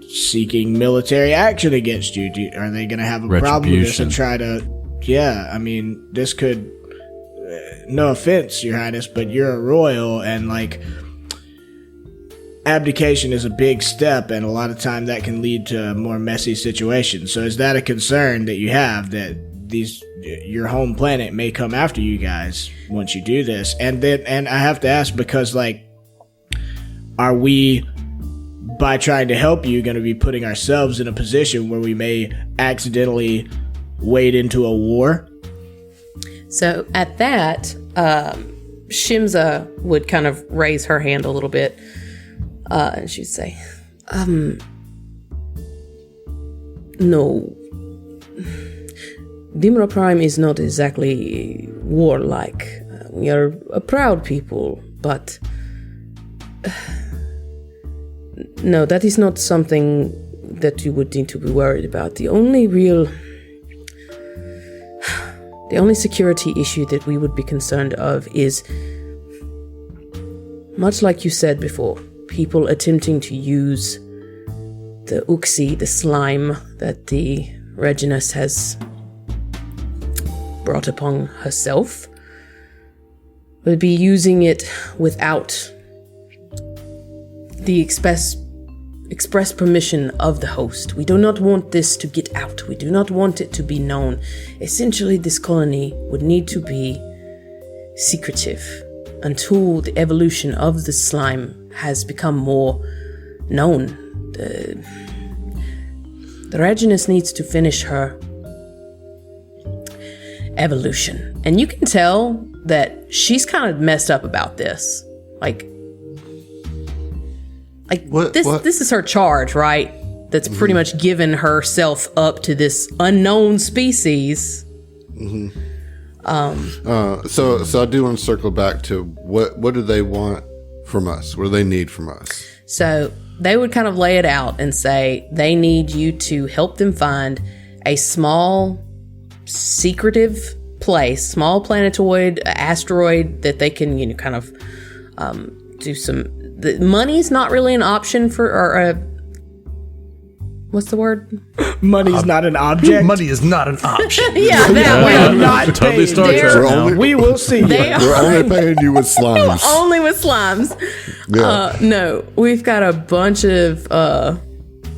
seeking military action against you? Are they going to have a problem with this and try to... Yeah, I mean, this could... no offense, Your Highness, but you're a royal, and, like, abdication is a big step, and a lot of time that can lead to more messy situations. So is that a concern that you have, that your home planet may come after you guys once you do this? And I have to ask, because, like, are we, by trying to help you, going to be putting ourselves in a position where we may accidentally wade into a war? So at that, Shimza would kind of raise her hand a little bit, and she'd say, no. Dimra Prime is not exactly warlike. We are a proud people, but no, that is not something that you would need to be worried about. The only security issue that we would be concerned of is, much like you said before, people attempting to use the Uxie, the slime that the Reginus has brought upon herself, would be using it without the express permission of the host. We do not want this to get out. We do not want it to be known. Essentially, this colony would need to be secretive until the evolution of the slime has become more known. The Reginus needs to finish her evolution. And you can tell that she's kind of messed up about this. Like this is her charge, right? That's pretty much given herself up to this unknown species. So I do want to circle back to what do they want from us? What do they need from us? So they would kind of lay it out and say they need you to help them find a small, secretive place, small planetoid, asteroid that they can, kind of do some. The money's not really an option for, or what's the word? Money's not an object. Money is not an option. Yeah, that way. Not Totally paid. Star Trek We're now. only- We will see. We're only paying you with slimes. Only with slimes. Yeah. No, we've got a bunch of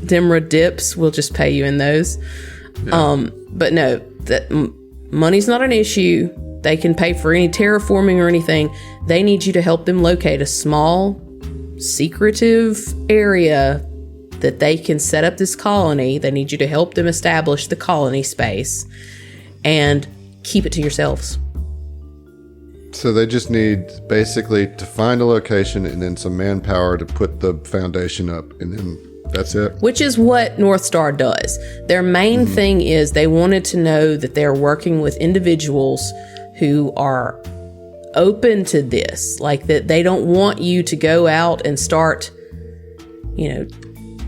Dimra dips. We'll just pay you in those. But no, money's not an issue. They can pay for any terraforming or anything. They need you to help them locate a small, secretive area that they can set up this colony. They need you to help them establish the colony space and keep it to yourselves. So they just need basically to find a location and then some manpower to put the foundation up, and then that's it. Which is what North Star does. Their main thing is they wanted to know that they're working with individuals who are open to this. Like that they don't want you to go out and start,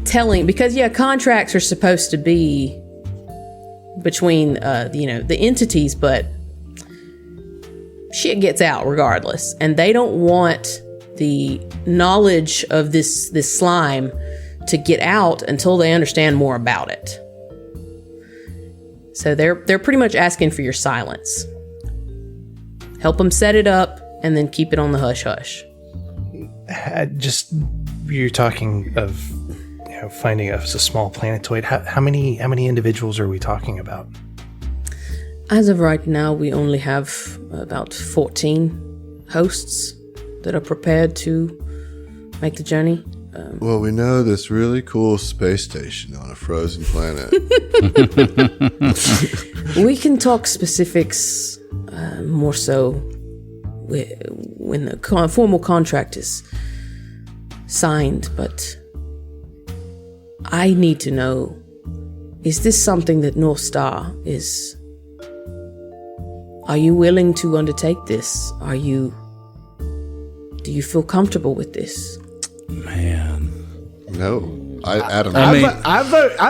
telling, because contracts are supposed to be between the entities, but shit gets out regardless, and they don't want the knowledge of this slime to get out until they understand more about it. So they're pretty much asking for your silence. Help them set it up and then keep it on the hush hush. Just, you're talking of finding a small planetoid. How many individuals are we talking about? As of right now, we only have about 14 hosts that are prepared to make the journey. Well, we know this really cool space station on a frozen planet. We can talk specifics more so when the formal contract is signed, but I need to know, is this something that North Star is... Are you willing to undertake this? Do you feel comfortable with this? Man. No. Adam. I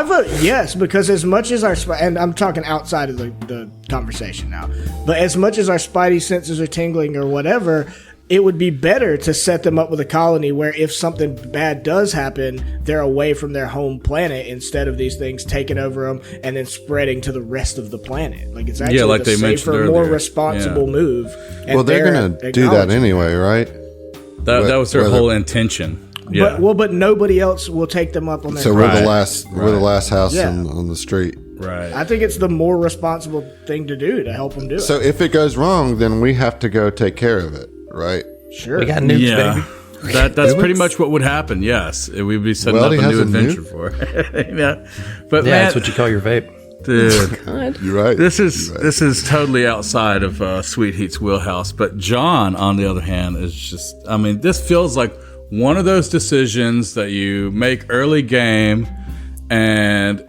vote yes, because as much as our and I'm talking outside of the conversation now, but as much as our spidey senses are tingling or whatever, it would be better to set them up with a colony where if something bad does happen, they're away from their home planet instead of these things taking over them and then spreading to the rest of the planet. Like it's actually like the they mentioned safer, more earlier. responsible move. And Well, they're going to do that anyway, right? That was their whole intention. Yeah. But nobody else will take them up on their. So we're the last house Yeah. on the street. Right. I think it's the more responsible thing to do to help them do it. So if it goes wrong, then we have to go take care of it, right? Sure. We got nukes, baby. That's pretty much what would happen. Yes, we'd be setting Well, up he a has new a adventure nuke? for it. Yeah, but Yeah, man, that's what you call your vape. dude, God. You're right. this is totally outside of Sweet Heat's wheelhouse. But John, on the other hand, is just. I mean, this feels like one of those decisions that you make early game, and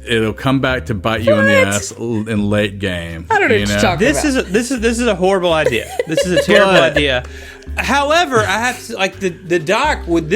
it'll come back to bite you in the ass in late game. I don't know what you're talking about. This is a horrible idea. This is a terrible idea. However, I have to like the doc would.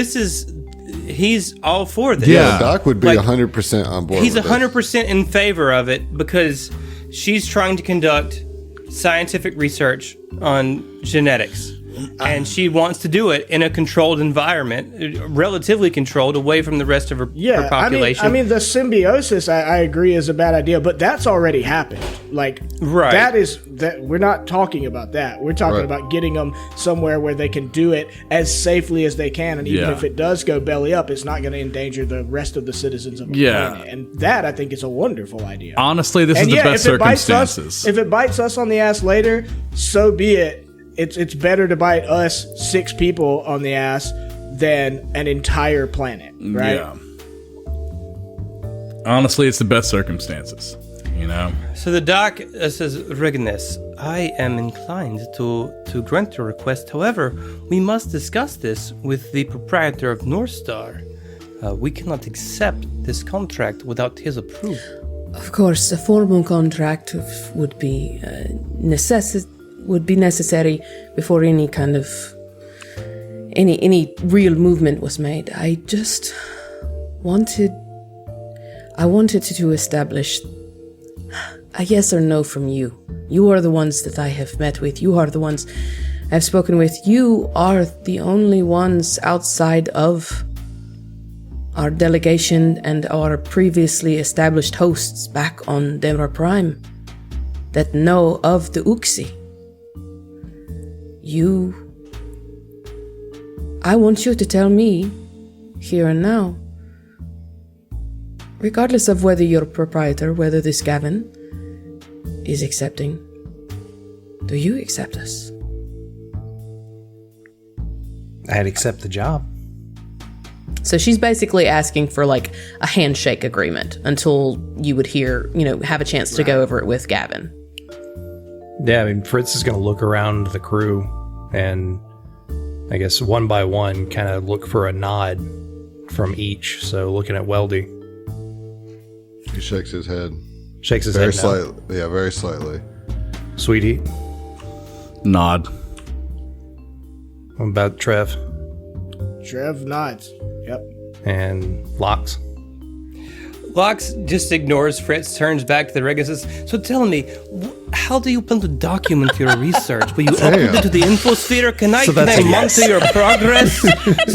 He's all for this. Yeah, Doc would be 100% on board. He's with 100% in favor of it because she's trying to conduct scientific research on genetics. And she wants to do it in a controlled environment, relatively controlled, away from the rest of her population. I mean, the symbiosis, I agree, is a bad idea, but that's already happened. Like, that we're not talking about that. We're talking about getting them somewhere where they can do it as safely as they can, and even if it does go belly up, it's not going to endanger the rest of the citizens of the planet. And that, I think, is a wonderful idea. Honestly, this is the best circumstances. If it bites us on the ass later, so be it. It's better to bite us 6 people on the ass than an entire planet, right? Yeah. Honestly, it's the best circumstances, you know? So the doc says, Regness, I am inclined to grant your request. However, we must discuss this with the proprietor of North Star. We cannot accept this contract without his approval. Of course, a formal contract would be necessary before any kind of any real movement was made. I just wanted to establish a yes or no from you. You are the ones that I have met with. You are the ones I've spoken with. You are the only ones outside of our delegation and our previously established hosts back on Denver Prime that know of the Uxie. I want you to tell me, here and now, regardless of whether you're a proprietor, whether this Gavin is accepting, do you accept us? I'd accept the job. So she's basically asking for like a handshake agreement until you would have a chance to go over it with Gavin. Yeah, I mean, Fritz is going to look around the crew and I guess one by one kind of look for a nod from each. So looking at Weldy. He shakes his head. Shakes his very head slightly. Yeah, very slightly. Sweetie. Nod. What about Trev? Trev nods. Yep. And Lox. Lox just ignores Fritz, turns back to the Regal and says, so tell me, how do you plan to document your research? Will you upload it to the infosphere? Can I monitor your progress?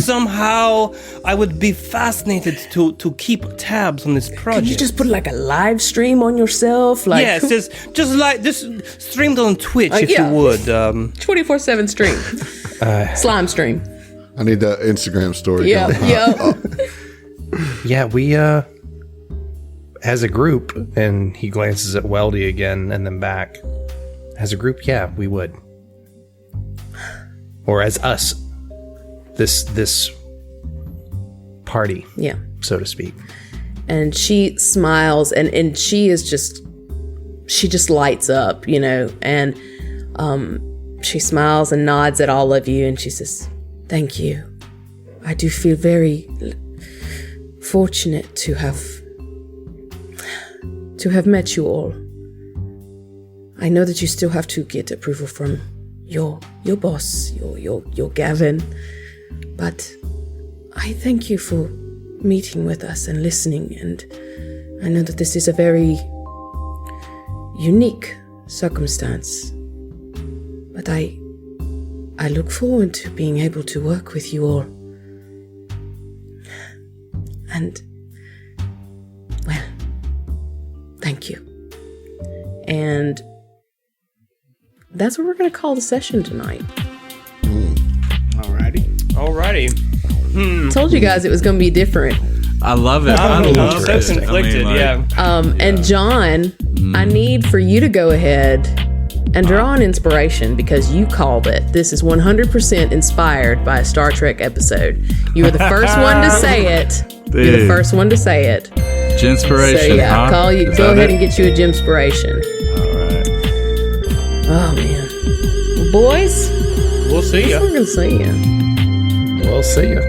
Somehow, I would be fascinated to keep tabs on this project. Could you just put like a live stream on yourself? Like, yes, just stream it on Twitch if you would. 24/7 stream. Slime stream. I need that Instagram story. Yeah, we, as a group, and he glances at Weldy again and then back. As a group, yeah, we would. Or as us. This party. Yeah. So to speak. And she smiles and she just lights up, and she smiles and nods at all of you and she says, thank you. I do feel very fortunate to have met you all. I know that you still have to get approval from your boss, your Gavin, but I thank you for meeting with us and listening, and I know that this is a very unique circumstance, but I look forward to being able to work with you all. And, well, thank you. And that's what we're going to call the session tonight. Alrighty. Told you guys it was going to be different. I love it. I love so it. conflicted, And John, I need for you to go ahead and draw an inspiration because you called it. This is 100% inspired by a Star Trek episode. You were the first one to say it. Dude. You're the first one to say it. Ginspiration. So yeah, huh? call you. Is Go that ahead it? and get you a Gymspiration. All right. Oh man, well, boys, We'll see ya. we're gonna see you. We'll see you.